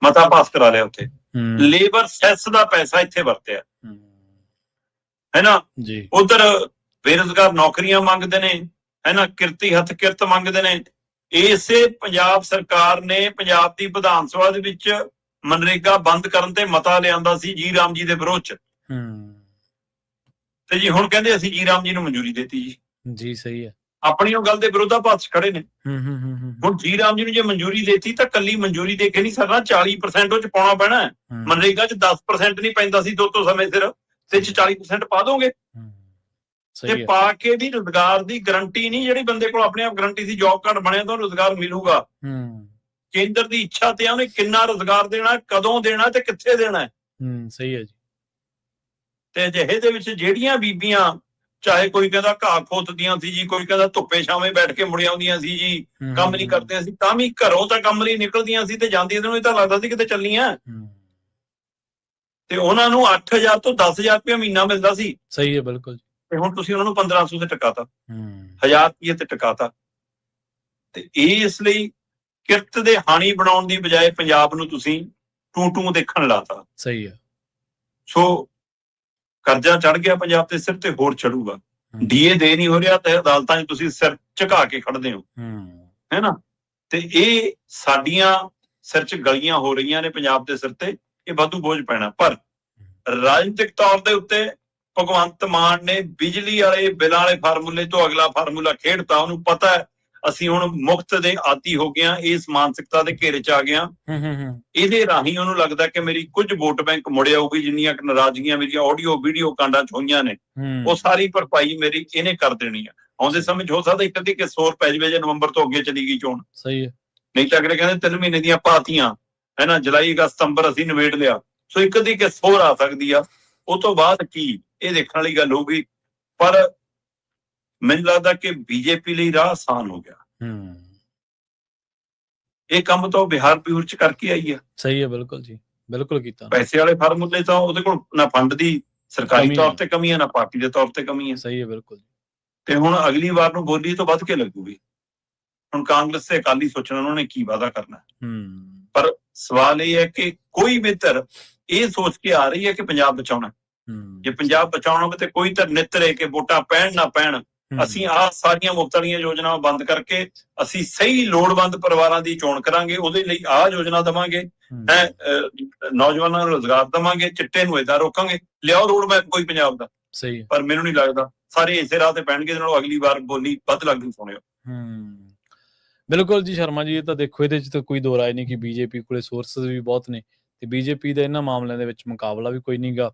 Speaker 2: ਮਤਾ ਪਾਸ ਕਰਾ ਲਿਆ ਉੱਥੇ। ਲੇਬਰ ਸੈਸ ਦਾ ਪੈਸਾ ਇੱਥੇ ਵਰਤਿਆ ਹੈ ਨਾ ਜੀ। ਉਧਰ ਬੇਰੁਜ਼ਗਾਰ ਨੌਕਰੀਆਂ ਮੰਗਦੇ ਨੇ, ਹੈ ਨਾ, ਕਿਰਤੀ ਹੱਥ ਕਿਰਤ ਮੰਗਦੇ ਨੇ। ਇਸੇ ਪੰਜਾਬ ਸਰਕਾਰ ਨੇ ਪੰਜਾਬ ਦੀ ਵਿਧਾਨ ਸਭਾ ਦੇ ਵਿੱਚ ਮਨਰੇਗਾ ਬੰਦ ਕਰਨ ਤੇ ਮਤਾ ਲਿਆਂਦਾ ਸੀ ਜੀ ਰਾਮ ਜੀ ਦੇ ਵਿਰੋਧ 'ਚ, ਤੇ ਜੀ ਹੁਣ ਕਹਿੰਦੇ ਅਸੀਂ ਜੀ ਰਾਮ ਜੀ ਨੂੰ ਮਨਜ਼ੂਰੀ ਦੇਤੀ ਜੀ।
Speaker 1: ਸਹੀ ਹੈ।
Speaker 2: ਆਪਣੀ ਉਹ ਗੱਲ ਦੇ ਵਿਰੋਧਾਭਾਸ ਖੜੇ ਨੇ। ਹੁਣ ਜੀ ਰਾਮ ਜੀ ਨੂੰ ਜੇ ਮਨਜ਼ੂਰੀ ਦੇਤੀ ਤਾਂ ਕੱਲੀ ਮਨਜ਼ੂਰੀ ਦੇ ਕੇ ਨਹੀਂ ਸਰਨਾ, 40% ਉਹ 'ਚ ਪਾਉਣਾ ਪੈਣਾ। ਮਨਰੇਗਾ 'ਚ 10% ਨਹੀਂ ਪੈਂਦਾ ਸੀ ਦੋ ਸਮੇਂ ਸਿਰ, ਤੇ 40% ਪਾ ਦੋਗੇ। ਤੇ ਪਾ ਕੇ ਵੀ ਰੁਜ਼ਗਾਰ ਦੀ ਗਰੰਟੀ ਨਹੀਂ, ਜਿਹੜੀ ਬੰਦੇ ਕੋਲ ਆਪਣੇ ਆਪ ਗਰੰਟੀ ਸੀ ਜੌਬ ਕਾਰਡ ਬਣਿਆ ਤਾਂ ਰੁਜ਼ਗਾਰ ਮਿਲੂਗਾ। ਕੇਂਦਰ ਦੀ ਇੱਛਾ ਤੇ ਉਹਨੇ ਕਿੰਨਾ ਰੁਜ਼ਗਾਰ ਦੇਣਾ, ਕਦੋਂ ਦੇਣਾ ਤੇ ਕਿੱਥੇ ਦੇਣਾ।
Speaker 1: ਸਹੀ ਹੈ ਜੀ।
Speaker 2: ਤੇ ਅਜਿਹੇ ਦੇ ਵਿੱਚ ਜਿਹੜੀਆਂ ਬੀਬੀਆਂ, ਚਾਹੇ ਕੋਈ ਕਹਿੰਦਾ ਘਾਹ ਖੋਤਦੀਆਂ ਸੀ ਜੀ, ਕੋਈ ਕਹਿੰਦਾ ਧੁੱਪੇ ਛਾਵੇਂ ਬੈਠ ਕੇ ਮੁੜ ਆਉਂਦੀਆਂ ਸੀ ਜੀ, ਕੰਮ ਨਹੀਂ ਕਰਦੀਆਂ ਸੀ, ਤਾਂ ਵੀ ਘਰੋਂ ਤਾਂ ਕੰਮ ਲਈ ਨਿਕਲਦੀਆਂ ਸੀ ਤੇ ਜਾਂਦੀਆਂ ਨੂੰ ਇਹ ਤਾਂ ਲੱਗਦਾ ਸੀ ਕਿਤੇ ਚੱਲੀਆਂ। ਤੇ ਉਹਨਾਂ ਨੂੰ 8000 ਤੋਂ 10000 ਰੁਪਏ ਮਹੀਨਾ ਮਿਲਦਾ ਸੀ।
Speaker 1: ਸਹੀ ਹੈ, ਬਿਲਕੁਲ। ਤੇ
Speaker 2: ਹੁਣ ਤੁਸੀਂ ਉਹਨਾਂ ਨੂੰ 1500 ਤੇ ਟਿਕਾਤਾ, 1000 ਰੁਪਏ ਤੇ ਟਿਕਾਤਾ। ਤੇ ਇਸ ਲਈ ਕਿਰਤ ਦੇ ਹਾਣੀ ਬਣਾਉਣ ਦੀ ਬਜਾਏ ਪੰਜਾਬ ਨੂੰ ਤੁਸੀਂ ਟੂ ਦੇਖਣ ਲਾਤਾ। ਸਹੀ ਹੈ। ਸੋ ਕਰਜ਼ਾ ਚੜ ਗਿਆ ਪੰਜਾਬ ਦੇ ਸਿਰ ਤੇ, ਹੋਰ ਚੜੂਗਾ। ਡੀਏ ਦੇ ਨਹੀਂ ਹੋ ਰਿਹਾ ਤੇ ਅਦਾਲਤਾਂ 'ਚ ਤੁਸੀਂ ਸਿਰ ਝੁਕਾ ਕੇ ਖੜਦੇ ਹੋ, ਹੈ ਨਾ। ਤੇ ਇਹ ਸਾਡੀਆਂ ਸਿਰ 'ਚ ਗਲੀਆਂ ਹੋ ਰਹੀਆਂ ਨੇ ਪੰਜਾਬ ਦੇ ਸਿਰ ਤੇ, ਇਹ ਵਾਧੂ ਬੋਝ ਪੈਣਾ। ਪਰ ਰਾਜਨੀਤਿਕ ਤੌਰ ਦੇ ਉੱਤੇ ਭਗਵੰਤ ਮਾਨ ਨੇ ਬਿਜਲੀ ਵਾਲੇ ਬਿੱਲਾਂ ਵਾਲੇ ਫਾਰਮੂਲੇ ਤੋਂ ਅਗਲਾ ਫਾਰਮੂਲਾ ਖੇਡਤਾ। ਉਹਨੂੰ ਪਤਾ ਹੈ ਅਸੀਂ ਹੁਣ ਮੁਫਤ ਦੇ ਆਦੀ ਹੋ ਗਏ, ਇਸ ਮਾਨਸਿਕਤਾ ਦੇ ਘੇਰੇ 'ਚ ਆ ਗਏ। ਇਹਦੇ ਰਾਹੀਂ ਉਹਨੂੰ ਲੱਗਦਾ ਕਿ ਮੇਰੀ ਕੁਝ ਵੋਟ ਬੈਂਕ ਮੁੜ ਆਊਗੀ, ਜਿੰਨੀਆਂ ਨਾਰਾਜ਼ਗੀਆਂ ਮੇਰੀਆਂ ਆਡੀਓ ਵੀਡੀਓ ਕਾਂਡਾਂ 'ਚ ਹੋਈਆਂ ਨੇ ਉਹ ਸਾਰੀ ਭਰਪਾਈ ਮੇਰੀ ਇਹਨੇ ਕਰ ਦੇਣੀ ਆ। ਆਉਂਦੇ ਸਮੇਂ 'ਚ ਹੋ ਸਕਦਾ ਇੱਕ ਅੱਧੀ ਕਿਸ ਹੋਰ ਪੈ ਜਾਵੇ ਜੇ ਨਵੰਬਰ ਤੋਂ ਅੱਗੇ ਚਲੀ ਗਈ ਚੋਣ। ਸਹੀ ਹੈ। ਨਹੀਂ ਤਾਂ ਅਗਲੇ ਕਹਿੰਦੇ 3 ਮਹੀਨੇ ਦੀਆਂ ਪਾਤੀਆਂ, ਹੈ ਨਾ, ਜੁਲਾਈ ਅਗਸਤ ਸਤੰਬਰ ਅਸੀਂ ਨਿਬੇੜ ਲਿਆ। ਸੋ ਇੱਕ ਅੱਧੀ ਕਿਸ ਹੋਰ ਆ ਸਕਦੀ ਆ, ਉਹ ਤੋਂ ਬਾਅਦ ਕੀ ਇਹ ਦੇਖਣ ਵਾਲੀ ਗੱਲ ਹੋਊਗੀ। ਪਰ ਮੈਨੂੰ ਲੱਗਦਾ ਕਿ ਬੀਜੇਪੀ ਲਈ ਰਾਹ ਆਸਾਨ ਹੋ ਗਿਆ। ਇਹ ਕੰਮ ਤਾਂ ਬਿਹਾਰ ਪਿਊਰ 'ਚ ਕਰਕੇ ਆਈ ਆ। ਸਹੀ ਹੈ, ਬਿਲਕੁਲ ਜੀ, ਬਿਲਕੁਲ ਕੀਤਾ। ਪੈਸੇ ਵਾਲੇ ਫਾਰਮੂਲੇ ਤਾਂ ਉਹਦੇ ਕੋਲ ਨਾ ਫੰਡ ਦੀ ਸਰਕਾਰੀ ਤੌਰ ਤੇ ਕਮੀ ਹੈ, ਨਾ ਪਾਰਟੀ ਦੇ ਤੌਰ ਤੇ ਕਮੀ ਹੈ। ਸਹੀ ਹੈ, ਬਿਲਕੁਲ। ਤੇ ਹੁਣ ਅਗਲੀ ਵਾਰ ਨੂੰ ਬੋਲੀ ਤੋਂ ਵੱਧ ਕੇ ਲੱਗੂਗੀ। ਹੁਣ ਕਾਂਗਰਸ ਤੇ ਅਕਾਲੀ ਸੋਚਣਾ ਉਹਨਾਂ ਨੇ ਕੀ ਵਾਅਦਾ ਕਰਨਾ। ਪਰ ਸਵਾਲ ਇਹ ਹੈ ਕਿ ਕੋਈ ਵੀ ਧਿਰ ਇਹ ਸੋਚ ਕੇ ਆ ਰਹੀ ਹੈ ਕਿ ਪੰਜਾਬ ਬਚਾਉਣਾ। ਜੇ ਪੰਜਾਬ ਬਚਾਉਣਾ ਤੇ ਕੋਈ ਧਿਰ ਨਿੱਤਰੇ ਕਿ ਵੋਟਾਂ ਪੈਣ ਨਾ ਪੈਣ, ਅਸੀਂ ਆਹ ਸਾਰੀਆਂ ਮੁਫ਼ਤ ਵਾਲੀਆਂ ਯੋਜਨਾਵਾਂ ਬੰਦ ਕਰਕੇ ਅਸੀਂ ਸਹੀ ਲੋੜਵੰਦ ਪਰਿਵਾਰਾਂ ਦੀ ਚੋਣ ਕਰਾਂਗੇ, ਉਹਦੇ ਲਈ ਆਹ ਯੋਜਨਾ ਦੇਵਾਂਗੇ, ਨੌਜਵਾਨਾਂ ਨੂੰ ਰੁਜ਼ਗਾਰ ਦੇਵਾਂਗੇ, ਚਿੱਟੇ ਨੂੰ ਏਦਾਂ ਰੋਕਾਂਗੇ, ਲਿਆਓ ਰੋਡ ਮੈਪ ਕੋਈ ਪੰਜਾਬ ਦਾ। ਸਹੀ। ਪਰ ਮੈਨੂੰ ਨਹੀਂ ਲੱਗਦਾ ਸਾਰੇ ਇਸੇ ਰਾਹ ਤੇ ਪੈਣਗੇ, ਜਿਹਨਾਂ ਨੂੰ ਅਗਲੀ ਵਾਰ ਬੋਲੀ ਵੱਧ ਲੱਗਦੀ ਸੁਣਿਓ। ਬਿਲਕੁਲ ਜੀ ਸ਼ਰਮਾ ਜੀ, ਇਹ ਤਾਂ ਦੇਖੋ ਇਹਦੇ 'ਚ ਤਾਂ ਕੋਈ ਦੋ ਰਾਏ ਨਹੀਂ ਕਿ ਬੀਜੇਪੀ ਕੋਲੇ ਸੋਰਸਸ ਵੀ ਬਹੁਤ ਨੇ ਤੇ ਬੀਜੇਪੀ ਦਾ ਇਹਨਾਂ ਮਾਮਲਿਆਂ ਦੇ ਵਿੱਚ ਮੁਕਾਬਲਾ ਵੀ ਕੋਈ ਨਹੀਂਗਾ।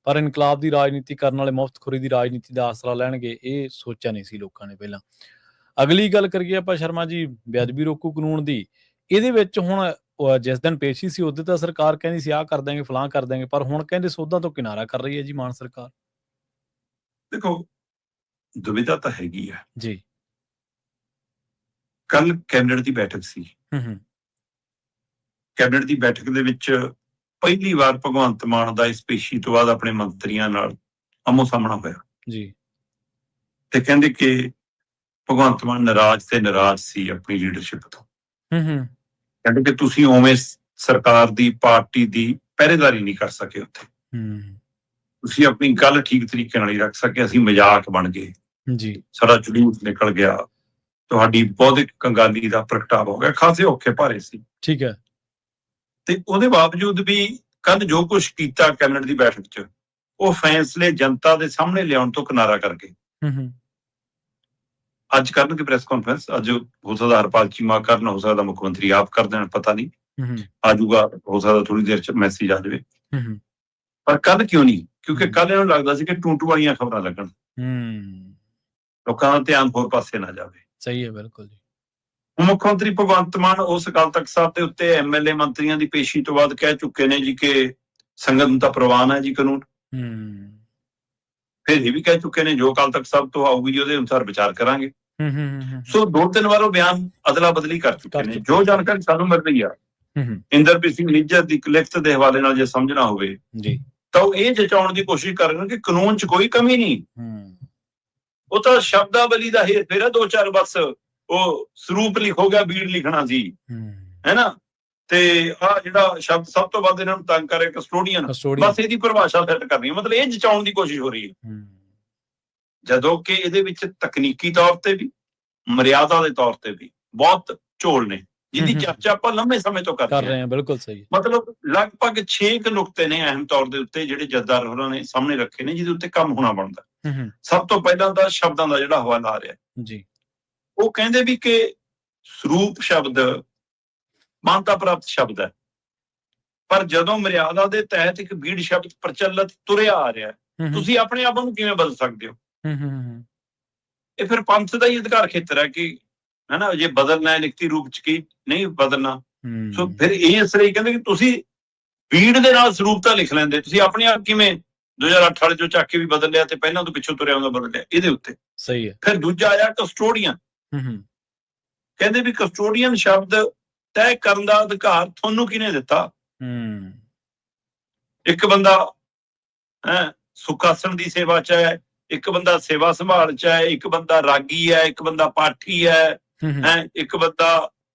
Speaker 2: ਪਰ ਇਨਕਲਾਬ ਦੀ ਰਾਜਨੀਤੀ ਕਰਨ ਵਾਲੇ ਮੁਫਤਖੋਰੀ ਦੀ ਰਾਜਨੀਤੀ ਦਾ ਆਸਰਾ ਲੈਣਗੇ, ਇਹ ਸੋਚਿਆ ਨਹੀਂ ਸੀ ਲੋਕਾਂ ਨੇ ਪਹਿਲਾਂ।
Speaker 1: ਅਗਲੀ ਗੱਲ ਕਰੀਏ ਆਪਾਂ ਸ਼ਰਮਾ ਜੀ ਬੇਅਦਬੀ ਰੋਕੂ ਕਾਨੂੰਨ ਦੀ, ਇਹਦੇ ਵਿੱਚ ਹੁਣ ਜਿਸ ਦਿਨ ਪੇਸ਼ੀ ਸੀ ਉਦੋਂ ਤਾਂ ਸਰਕਾਰ ਕਹਿੰਦੀ ਸੀ ਆਹ ਕਰ ਦਾਂਗੇ ਫਲਾਂ ਕਰ ਦਾਂਗੇ, ਪਰ ਹੁਣ ਕਹਿੰਦੇ ਸੋਧਾਂ ਤੋਂ ਕਿਨਾਰਾ ਕਰ ਰਹੀ ਹੈ ਜੀ ਮਾਨ ਸਰਕਾਰ।
Speaker 2: ਦੇਖੋ ਦੁਵਿਧਾ ਤਾਂ ਹੈਗੀ ਆ।
Speaker 1: ਜੀ।
Speaker 2: ਕੱਲ ਕੈਬਨਿਟ ਦੀ ਬੈਠਕ ਸੀ। ਕੈਬਨਿਟ ਦੀ ਬੈਠਕ ਦੇ ਵਿੱਚ ਪਹਿਲੀ ਵਾਰ ਭਗਵੰਤ ਮਾਨ ਦਾ ਇਸ ਪੇਸ਼ੀ ਤੋਂ ਬਾਅਦ ਆਪਣੇ ਮੰਤਰੀਆਂ ਨਾਲ ਆਮੋ ਸਾਹਮਣਾ ਹੋਇਆ
Speaker 1: ਜੀ।
Speaker 2: ਤੇ ਕਹਿੰਦੇ ਕਿ ਭਗਵੰਤ ਮਾਨ ਨਾਰਾਜ਼ ਸੀ ਆਪਣੀ ਲੀਡਰਸ਼ਿਪ ਤੋਂ। ਕਹਿੰਦੇ ਕਿ ਤੁਸੀਂ ਉਵੇਂ ਸਰਕਾਰ ਦੀ ਪਾਰਟੀ ਦੀ ਪਹਿਰੇਦਾਰੀ ਨਹੀਂ ਕਰ ਸਕੇ ਉੱਥੇ, ਤੁਸੀਂ ਆਪਣੀ ਗੱਲ ਠੀਕ ਤਰੀਕੇ ਨਾਲ ਹੀ ਰੱਖ ਸਕੇ, ਅਸੀਂ ਮਜ਼ਾਕ ਬਣ ਗਏ
Speaker 1: ਜੀ,
Speaker 2: ਸਾਡਾ ਜਲੂਸ ਨਿਕਲ ਗਿਆ, ਤੁਹਾਡੀ ਬੌਧਿਕ ਕੰਗਾਲੀ ਦਾ ਪ੍ਰਗਟਾਵਾ ਹੋ ਗਿਆ, ਖਾਸੇ ਔਖੇ ਭਾਰੇ ਸੀ।
Speaker 1: ਠੀਕ ਹੈ।
Speaker 2: ਤੇ ਉਹਦੇ ਬਾਵਜੂਦ ਵੀ ਕੱਲ ਜੋ ਕੁਝ ਕੀਤਾ ਕੈਬਨਿਟ ਦੀ ਬੈਠਕ 'ਚ, ਉਹ ਫੈਸਲੇ ਜਨਤਾ ਦੇ ਸਾਹਮਣੇ ਲਿਆਉਣ ਤੋਂ ਕਿਨਾਰਾ ਕਰ ਗਏ। ਅੱਜ ਕਰਨਗੇ ਪ੍ਰੈਸ ਕਾਨਫਰੰਸ, ਅੱਜ ਹੋ ਸਕਦਾ ਹਰਪਾਲ ਚੀਮਾ ਕਰਨ, ਹੋ ਸਕਦਾ ਮੁੱਖ ਮੰਤਰੀ ਆਪ ਕਰ ਦੇਣ, ਪਤਾ ਨਹੀਂ, ਆਜੂਗਾ, ਹੋ ਸਕਦਾ ਥੋੜੀ ਦੇਰ 'ਚ ਮੈਸੇਜ ਆ ਜਾਵੇ। ਪਰ ਕੱਲ ਕਿਉਂ ਨਹੀਂ? ਕਿਉਂਕਿ ਕੱਲ ਇਹਨਾਂ ਨੂੰ ਲੱਗਦਾ ਸੀ ਕਿ ਟੂਟੂ ਵਾਲੀਆਂ ਖਬਰਾਂ ਲੱਗਣ, ਲੋਕਾਂ ਦਾ ਧਿਆਨ ਹੋਰ ਪਾਸੇ ਨਾ ਜਾਵੇ।
Speaker 1: ਸਹੀ ਹੈ, ਬਿਲਕੁਲ ਜੀ।
Speaker 2: ਮੁੱਖ ਮੰਤਰੀ ਭਗਵੰਤ ਮਾਨ ਉਸ ਅਕਾਲ ਤਖਤ ਸਾਹਿਬ ਦੇ ਉੱਤੇ ਐਮਐਲਏ ਮੰਤਰੀਆਂ ਦੀ ਪੇਸ਼ੀ ਤੋਂ ਬਾਅਦ ਕਹਿ ਚੁੱਕੇ ਨੇ ਜੀ ਕਿ ਸੰਗਤ ਨੂੰ ਤਾਂ ਪ੍ਰਵਾਨ ਹੈ ਜੀ ਕਾਨੂੰਨ। ਫਿਰ ਇਹ ਵੀ ਕਹਿ ਚੁੱਕੇ ਨੇ ਜੋ ਅਕਾਲ ਤਖਤ ਸਾਹਿਬ ਤੋਂ ਆਊਗੀ ਜੀ ਉਹਦੇ ਅਨੁਸਾਰ ਵਿਚਾਰ ਕਰਾਂਗੇ। ਸੋ 2-3 ਵਾਰ ਉਹ ਬਿਆਨ ਅਦਲਾ ਬਦਲੀ ਕਰ ਚੁੱਕੇ ਨੇ। ਜੋ ਜਾਣਕਾਰੀ ਸਾਨੂੰ ਮਿਲ ਰਹੀ ਆ ਇੰਦਰਪ੍ਰੀਤ ਸਿੰਘ ਨਿੱਜਰ ਦੀ ਲਿਖਤ ਦੇ ਹਵਾਲੇ ਨਾਲ ਜੇ ਸਮਝਣਾ ਹੋਵੇ ਤਾਂ ਉਹ ਇਹ ਜਚਾਉਣ ਦੀ ਕੋਸ਼ਿਸ਼ ਕਰ ਰਹੇ ਨੇ ਕਿ ਕਾਨੂੰਨ 'ਚ ਕੋਈ ਕਮੀ ਨਹੀਂ, ਉਹ ਤਾਂ ਸ਼ਬਦਾਵਲੀ ਦਾ ਹੇਰ ਫੇਰ 2-4 ਬਸ ਉਹ ਸਰੂਪ ਲਿਖੋ ਗਿਆ, ਬੀੜ ਲਿਖਣਾ ਸੀ, ਹੈ ਨਾ। ਤੇ ਆਹ ਜਿਹੜਾ ਸ਼ਬਦ ਸਭ ਤੋਂ ਵੱਧ ਇਹਨਾਂ ਨੂੰ ਤੰਗ ਕਰੇ ਕਸਟੋਡੀਅਨ, ਬਸ ਇਹਦੀ ਪਰਿਭਾਸ਼ਾ ਸੈੱਟ ਕਰਨੀ ਹੈ, ਮਤਲਬ ਇਹ ਜਚਾਉਣ ਦੀ ਕੋਸ਼ਿਸ਼ ਹੋ ਰਹੀ ਹੈ। ਜਦੋਂ ਕਿ ਇਹਦੇ ਵਿੱਚ ਤਕਨੀਕੀ ਤੌਰ ਤੇ ਵੀ, ਮਰਿਆਦਾ ਦੇ ਤੌਰ ਤੇ ਵੀ ਬਹੁਤ ਝੋਲ ਨੇ, ਜਿਹਦੀ ਚਰਚਾ ਆਪਾਂ ਲੰਮੇ ਸਮੇਂ ਤੋਂ ਕਰ ਰਹੇ ਹਾਂ।
Speaker 1: ਬਿਲਕੁਲ ਸਹੀ।
Speaker 2: ਮਤਲਬ ਲਗਭਗ 6 ਨੁਕਤੇ ਨੇ ਅਹਿਮ ਤੌਰ ਦੇ ਉੱਤੇ ਜਿਹੜੇ ਜੱਜਦਾਰ ਹੋਰਾਂ ਨੇ ਸਾਹਮਣੇ ਰੱਖੇ ਨੇ, ਜਿਹਦੇ ਉੱਤੇ ਕੰਮ ਹੋਣਾ ਬਣਦਾ। ਸਭ ਤੋਂ ਪਹਿਲਾਂ ਤਾਂ ਸ਼ਬਦਾਂ ਦਾ ਜਿਹੜਾ ਹਵਾਲਾ ਆ ਰਿਹਾ ਜੀ, ਉਹ ਕਹਿੰਦੇ ਵੀ ਕਿ ਸਰੂਪ ਸ਼ਬਦ ਮਾਨਤਾ ਪ੍ਰਾਪਤ ਸ਼ਬਦ ਹੈ, ਪਰ ਜਦੋਂ ਮਰਿਆਦਾ ਦੇ ਤਹਿਤ ਇੱਕ ਬੀੜ ਸ਼ਬਦ ਪ੍ਰਚਲਿਤ ਤੁਰਿਆ ਆ ਰਿਹਾ, ਤੁਸੀਂ ਆਪਣੇ ਆਪ ਨੂੰ ਕਿਵੇਂ ਬਦਲ ਸਕਦੇ ਹੋ? ਇਹ ਫਿਰ ਪੰਥ ਦਾ ਹੀ ਅਧਿਕਾਰ ਖੇਤਰ ਹੈ ਕਿ, ਹੈ ਨਾ, ਜੇ ਬਦਲਣਾ ਹੈ ਲਿਖਤੀ ਰੂਪ ਚ ਕੀ ਨਹੀਂ ਬਦਲਣਾ। ਸੋ ਫਿਰ ਇਹ ਇਸ ਲਈ ਕਹਿੰਦੇ ਕਿ ਤੁਸੀਂ ਬੀੜ ਦੇ ਨਾਲ ਸਰੂਪਤਾ ਲਿਖ ਲੈਂਦੇ, ਤੁਸੀਂ ਆਪਣੇ ਆਪ ਕਿਵੇਂ 2008 ਵਾਲੇ ਚੋਂ ਚੱਕ ਕੇ ਵੀ ਬਦਲ ਲਿਆ ਤੇ ਪਹਿਲਾਂ ਤੋਂ ਪਿੱਛੋਂ ਤੁਰਿਆ ਹੁੰਦਾ ਬਦਲ ਲਿਆ, ਇਹਦੇ ਉੱਤੇ ਸਹੀ ਹੈ। ਫਿਰ ਦੂਜਾ ਆਇਆ ਕਸਟੋਡੀਅਨ, ਕਹਿੰਦੇ ਵੀ ਕਸਟੋਡੀਅਨ ਸ਼ਬਦ ਤੈਅ ਕਰਨ ਦਾ ਅਧਿਕਾਰ ਤੁਹਾਨੂੰ ਕਿਹਨੇ ਦਿੱਤਾ? ਇੱਕ ਬੰਦਾ ਸੁਖਾਸਨ ਦੀ ਸੇਵਾ ਚ ਹੈ, ਇੱਕ ਬੰਦਾ ਸੇਵਾ ਸੰਭਾਲ ਚ ਹੈ, ਇੱਕ ਬੰਦਾ ਰਾਗੀ ਹੈ, ਇੱਕ ਬੰਦਾ ਪਾਠੀ ਹੈ, ਇੱਕ ਬੰਦਾ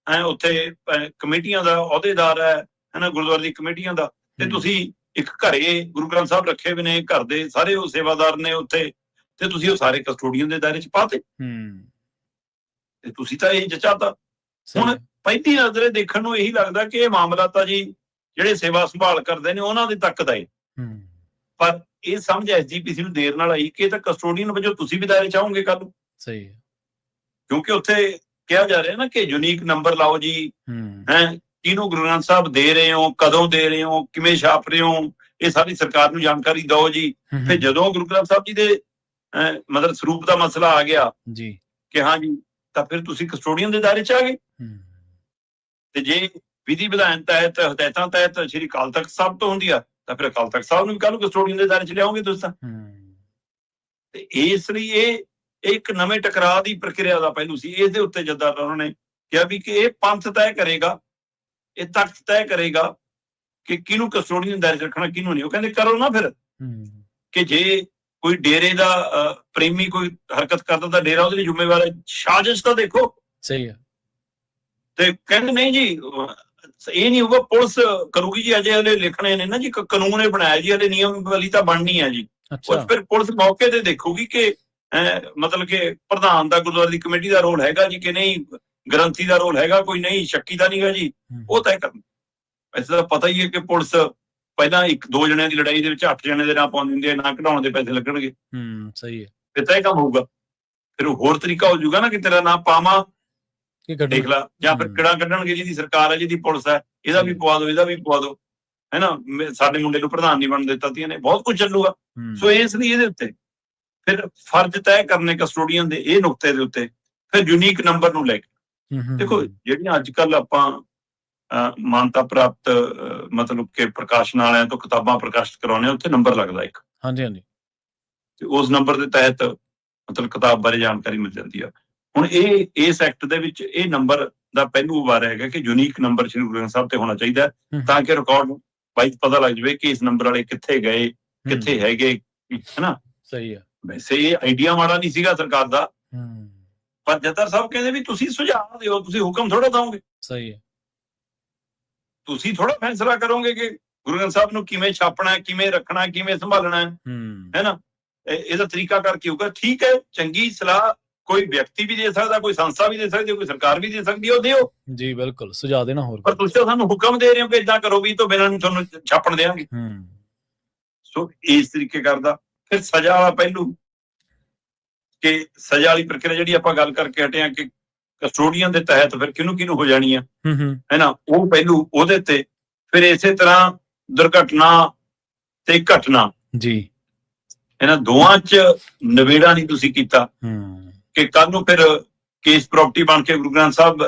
Speaker 2: ਉੱਥੇ ਕਮੇਟੀਆਂ ਦਾ ਅਹੁਦੇਦਾਰ ਹੈ ਨਾ, ਗੁਰਦੁਆਰੇ ਦੀ ਕਮੇਟੀਆਂ ਦਾ, ਤੇ ਤੁਸੀਂ ਇੱਕ ਘਰੇ ਗੁਰੂ ਗ੍ਰੰਥ ਸਾਹਿਬ ਰੱਖੇ ਹੋਏ ਨੇ, ਘਰ ਦੇ ਸਾਰੇ ਉਹ ਸੇਵਾਦਾਰ ਨੇ ਉੱਥੇ, ਤੇ ਤੁਸੀਂ ਉਹ ਸਾਰੇ ਕਸਟੋਡੀਅਨ ਦੇ ਦਾਇਰੇ ਚ ਪਾਤੇ, ਤੇ ਤੁਸੀਂ ਤਾਂ ਇਹ ਜਚਾਤਾ। ਹੁਣ ਪਹਿਲੀ ਨਜ਼ਰੇ ਦੇਖਣ ਨੂੰ ਇਹੀ ਲੱਗਦਾ ਕਿ ਇਹ ਮਾਮਲਾ ਤਾਂ ਜੀ ਜਿਹੜੇ ਸੇਵਾ ਸੰਭਾਲ ਕਰਦੇ ਨੇ ਉਹਨਾਂ ਦੇ ਤੱਕ ਦਾ ਹੈ, ਪਰ ਇਹ ਸਮਝ ਐਸਜੀਪੀਸੀ ਨੂੰ ਦੇਰ ਨਾਲ ਆਈ ਕਿ ਇਹ ਤਾਂ ਕਸਟੋਡੀਅਨ ਵਜੋਂ ਤੁਸੀਂ ਵੀ ਦਾਇਰੇ ਚਾਹੋਗੇ ਕੱਲ ਨੂੰ। ਸਹੀ ਹੈ, ਕਿਉਂਕਿ ਉੱਥੇ ਕਿਹਾ ਜਾ ਰਿਹਾ ਨਾ ਕਿ ਯੂਨੀਕ ਨੰਬਰ ਲਾਓ ਜੀ, ਕਿਹਨੂੰ ਗੁਰੂ ਗ੍ਰੰਥ ਸਾਹਿਬ ਦੇ ਰਹੇ ਹੋ, ਕਦੋਂ ਦੇ ਰਹੇ ਹੋ, ਕਿਵੇਂ ਛਾਪ ਰਹੇ ਹੋ, ਇਹ ਸਾਰੀ ਸਰਕਾਰ ਨੂੰ ਜਾਣਕਾਰੀ ਦਿਓ ਜੀ। ਫਿਰ ਜਦੋਂ ਗੁਰੂ ਗ੍ਰੰਥ ਸਾਹਿਬ ਜੀ ਦੇ ਮਤਲਬ ਸਰੂਪ ਦਾ ਮਸਲਾ ਆ ਗਿਆ ਜੀ ਕਿ ਹਾਂ ਜੀ, ਤਾਂ ਫਿਰ ਤੁਸੀਂ ਕਸਟੋਡੀਅਨ ਦੇ ਦਾਇਰੇ ਚ ਆ ਗਏ। ਤੇ ਜੇ ਵਿਧੀ ਵਿਧਾਨ ਤਹਿਤ, ਹਦਾਇਤਾਂ ਤਹਿਤ ਸ਼੍ਰੀ ਅਕਾਲ ਤਖਤ ਸਾਹਿਬ ਤੋਂ ਹੁੰਦੀ ਆ, ਤਾਂ ਫਿਰ ਅਕਾਲ ਤਖਤ ਸਾਹਿਬ ਨੂੰ ਵੀ ਕੱਲ ਨੂੰ ਕਸਟੋਡੀਅਨ ਦੇ ਦਾਇਰੇ ਚ ਲਿਆਓਗੇ ਤੁਸੀਂ ਤਾਂ। ਤੇ ਇਸ ਲਈ ਇਹ ਇੱਕ ਨਵੇਂ ਟਕਰਾਅ ਦੀ ਪ੍ਰਕਿਰਿਆ ਦਾ ਪਹਿਲੂ ਸੀ। ਇਸ ਦੇ ਉੱਤੇ ਜੱਦਾਂ ਉਹਨਾਂ ਨੇ ਕਿਹਾ ਵੀ ਕਿ ਇਹ ਪੰਥ ਤੈਅ ਕਰੇਗਾ, ਇਹ ਤਖਤ ਤੈਅ ਕਰੇਗਾ ਕਿ ਕਿਹਨੂੰ ਕਸਟੋਡੀਅਨ ਦਾਇਰੇ ਚ ਰੱਖਣਾ, ਕਿਹਨੂੰ ਨਹੀਂ। ਉਹ ਕਹਿੰਦੇ ਕਰੋ ਨਾ ਫਿਰ, ਕਿ ਜੇ ਕੋਈ ਡੇਰੇ ਦਾ ਪ੍ਰੇਮੀ ਕੋਈ ਹਰਕਤ ਕਰਦਾ ਤਾਂ ਡੇਰਾ ਉਹਦੇ ਲਈ ਜ਼ਿੰਮੇਵਾਰ ਹੈ, ਸਾਜ਼ਿਸ਼ ਤਾਂ ਦੇਖੋ। ਸਹੀ ਹੈ। ਤੇ ਕਹਿੰਦੇ ਨਹੀਂ ਜੀ ਇਹ ਨਹੀਂ ਹੋਊਗਾ, ਪੁਲਿਸ ਕਰੂਗੀ ਜੀ, ਅਜੇ ਹਲੇ ਲਿਖਣੇ ਨੇ ਨਾ ਜੀ, ਕਾਨੂੰਨ ਇਹ ਬਣਾਇਆ ਜੀ, ਹਲੇ ਨਿਯਮ ਵਾਲੀ ਤਾਂ ਬਣਨੀ ਹੈ ਜੀ। ਫਿਰ ਪੁਲਿਸ ਮੌਕੇ ਤੇ ਦੇਖੂਗੀ ਕਿ ਮਤਲਬ ਕਿ ਪ੍ਰਧਾਨ ਦਾ ਗੁਰਦੁਆਰੇ ਦੀ ਕਮੇਟੀ ਦਾ ਰੋਲ ਹੈਗਾ ਜੀ ਕਿ ਨਹੀਂ, ਗ੍ਰੰਥੀ ਦਾ ਰੋਲ ਹੈਗਾ ਕੋਈ, ਨਹੀਂ ਸ਼ੱਕੀ ਤਾਂ ਨਹੀਂ ਗਾ ਜੀ, ਉਹ ਤੈਅ ਕਰਨ। ਵੈਸੇ ਤਾਂ ਪਤਾ ਹੀ ਹੈ ਕਿ ਪੁਲਿਸ ਪਹਿਲਾਂ 1-2 ਜਣਿਆਂ ਦੀ ਲੜਾਈ ਦੇ ਵਿੱਚ 8 ਜਣੇ ਦੇ ਨਾਂ ਪਾਉਂਦੀ ਹੁੰਦੀ ਹੈ, ਨਾ ਕਢਾਉਣ ਦੇ ਪੈਸੇ ਲੱਗਣਗੇ। ਸਹੀ ਹੈ। ਫਿਰ ਤਾਂ ਇਹ ਕੰਮ ਹੋਊਗਾ, ਫਿਰ ਹੋਰ ਤਰੀਕਾ ਹੋ ਜਾਊਗਾ ਨਾ ਕਿ ਤੇਰਾ ਨਾਂ ਪਾਵਾਂ, ਦੇਖ ਲਾ, ਜਾਂ ਫਿਰ ਕਿਹੜਾ ਕੱਢਣਗੇ ਜਿਹਦੀ ਸਰਕਾਰ ਹੈ, ਜਿਹਦੀ ਪੁਲਿਸ ਹੈ, ਇਹਦਾ ਵੀ ਪਵਾ ਦੋ, ਇਹਦਾ ਵੀ ਪਵਾ ਦੋ, ਹੈ ਨਾ, ਸਾਡੇ ਮੁੰਡੇ ਨੂੰ ਪ੍ਰਧਾਨ ਨਹੀਂ ਬਣ ਦਿੱਤਾ ਤੀਆਂ ਨੇ, ਬਹੁਤ ਕੁਝ ਚੱਲੂਗਾ। ਸੋ ਇਸ ਲਈ ਇਹਦੇ ਉੱਤੇ ਫਿਰ ਫਰਜ਼ ਤੈਅ ਕਰਨੇ ਕਸਟੋਡੀਅਨ ਦੇ ਇਹ ਨੁਕਤੇ ਦੇ ਉੱਤੇ ਫਿਰ ਯੂਨੀਕ ਨੰਬਰ ਨੂੰ ਲੈ ਕੇ। ਦੇਖੋ ਜਿਹੜੀਆਂ ਅੱਜ ਕੱਲ ਆਪਾਂ ਮਾਨਤਾ ਪ੍ਰਾਪਤ ਮਤਲਬ ਕਿ ਪ੍ਰਕਾਸ਼ਨ ਵਾਲਿਆਂ ਤੋਂ ਕਿਤਾਬਾਂ ਪ੍ਰਕਾਸ਼ਿਤ ਕਰਾਉਂਦੇ ਆ, ਉੱਥੇ ਨੰਬਰ ਲੱਗਦਾ ਇੱਕ,
Speaker 1: ਹਾਂਜੀ ਹਾਂਜੀ,
Speaker 2: ਤੇ ਉਸ ਨੰਬਰ ਦੇ ਤਹਿਤ ਮਤਲਬ ਕਿਤਾਬ ਬਾਰੇ ਜਾਣਕਾਰੀ ਮਿਲ ਜਾਂਦੀ ਆ। ਹੁਣ ਇਸ ਐਕਟ ਦੇ ਵਿੱਚ ਇਹ ਨੰਬਰ ਦਾ ਪਹਿਲੂ ਵਾਰ ਹੈਗਾ ਕਿ ਯੂਨੀਕ ਨੰਬਰ ਸ਼੍ਰੀ ਗੁਰੂ ਗ੍ਰੰਥ ਸਾਹਿਬ ਤੇ ਹੋਣਾ ਚਾਹੀਦਾ, ਤਾਂ ਕਿ ਰਿਕਾਰਡ ਵਾਈਜ਼ ਪਤਾ ਲੱਗ ਜਾਵੇ ਕਿ ਇਸ ਨੰਬਰ ਵਾਲੇ ਕਿੱਥੇ ਗਏ, ਕਿੱਥੇ ਹੈਗੇ, ਹੈਨਾ।
Speaker 1: ਸਹੀ ਹੈ।
Speaker 2: ਵੈਸੇ ਇਹ ਆਈਡੀਆ ਮਾੜਾ ਨਹੀਂ ਸੀਗਾ ਸਰਕਾਰ ਦਾ, ਪਰ ਜੱਦਰ ਸਾਹਿਬ ਕਹਿੰਦੇ ਵੀ ਤੁਸੀਂ ਸੁਝਾਅ ਦਿਓ, ਤੁਸੀਂ ਹੁਕਮ ਥੋੜਾ ਦਓਗੇ।
Speaker 1: ਸਹੀ ਹੈ।
Speaker 2: ਤੁਸੀਂ ਥੋੜਾ ਫੈਸਲਾ ਕਰੋਗੇ ਕਿ ਗੁਰੂ ਗ੍ਰੰਥ ਸਾਹਿਬ ਨੂੰ ਕਿਵੇਂ ਛਾਪਣਾ, ਕਿਵੇਂ ਰੱਖਣਾ, ਕਿਵੇਂ ਸੰਭਾਲਣਾ ਹੈ ਨਾ। ਇਹਦਾ ਤਰੀਕਾ ਕਰਕੇ ਹੋਊਗਾ। ਠੀਕ ਹੈ, ਚੰਗੀ ਸਲਾਹ ਕੋਈ ਵਿਅਕਤੀ ਵੀ ਦੇ ਸਕਦਾ, ਕੋਈ ਸੰਸਥਾ ਵੀ ਦੇ ਸਕਦੀ, ਕੋਈ ਸਰਕਾਰ ਵੀ ਦੇ ਸਕਦੀ, ਉਹ ਦਿਓ
Speaker 1: ਜੀ, ਬਿਲਕੁਲ ਸੁਝਾਅ ਦੇਣਾ। ਹੋਰ
Speaker 2: ਪਰ ਤੁਸੀਂ ਸਾਨੂੰ ਹੁਕਮ ਦੇ ਰਹੇ ਹੋ ਕਿ ਇਦਾਂ ਕਰੋ, ਵੀ ਤੋਂ ਬਿਨਾਂ ਨਹੀਂ ਤੁਹਾਨੂੰ ਛਾਪਣ ਦੇਵਾਂਗੇ। ਸੋ ਇਸ ਤਰੀਕੇ ਕਰਦਾ। ਫਿਰ ਸਜ਼ਾ ਵਾਲਾ ਪਹਿਲੂ, ਕਿ ਸਜ਼ਾ ਵਾਲੀ ਪ੍ਰਕਿਰਿਆ ਜਿਹੜੀ ਆਪਾਂ ਗੱਲ ਕਰਕੇ ਹਟੇ ਆ ਕਿ ਕਸਟੋਡੀਅਨ ਦੇ ਤਹਿਤ ਫਿਰ ਕਿਹਨੂੰ ਹੋ ਜਾਣੀ ਆ, ਹੈ ਨਾ, ਉਹ ਪਹਿਲੂ ਉਹਦੇ ਤੇ। ਫਿਰ ਇਸੇ ਤਰ੍ਹਾਂ ਦੁਰਘਟਨਾ ਤੇ ਘਟਨਾ ਜੀ, ਇਹਨਾਂ ਦੋਵਾਂ 'ਚ ਨਵੇੜਾ ਨਹੀਂ ਤੁਸੀਂ ਕੀਤਾ ਕਿ ਕੱਲ ਨੂੰ ਫਿਰ ਕੇਸ ਪ੍ਰਾਪਰਟੀ ਬਣ ਕੇ ਗੁਰੂ ਗ੍ਰੰਥ ਸਾਹਿਬ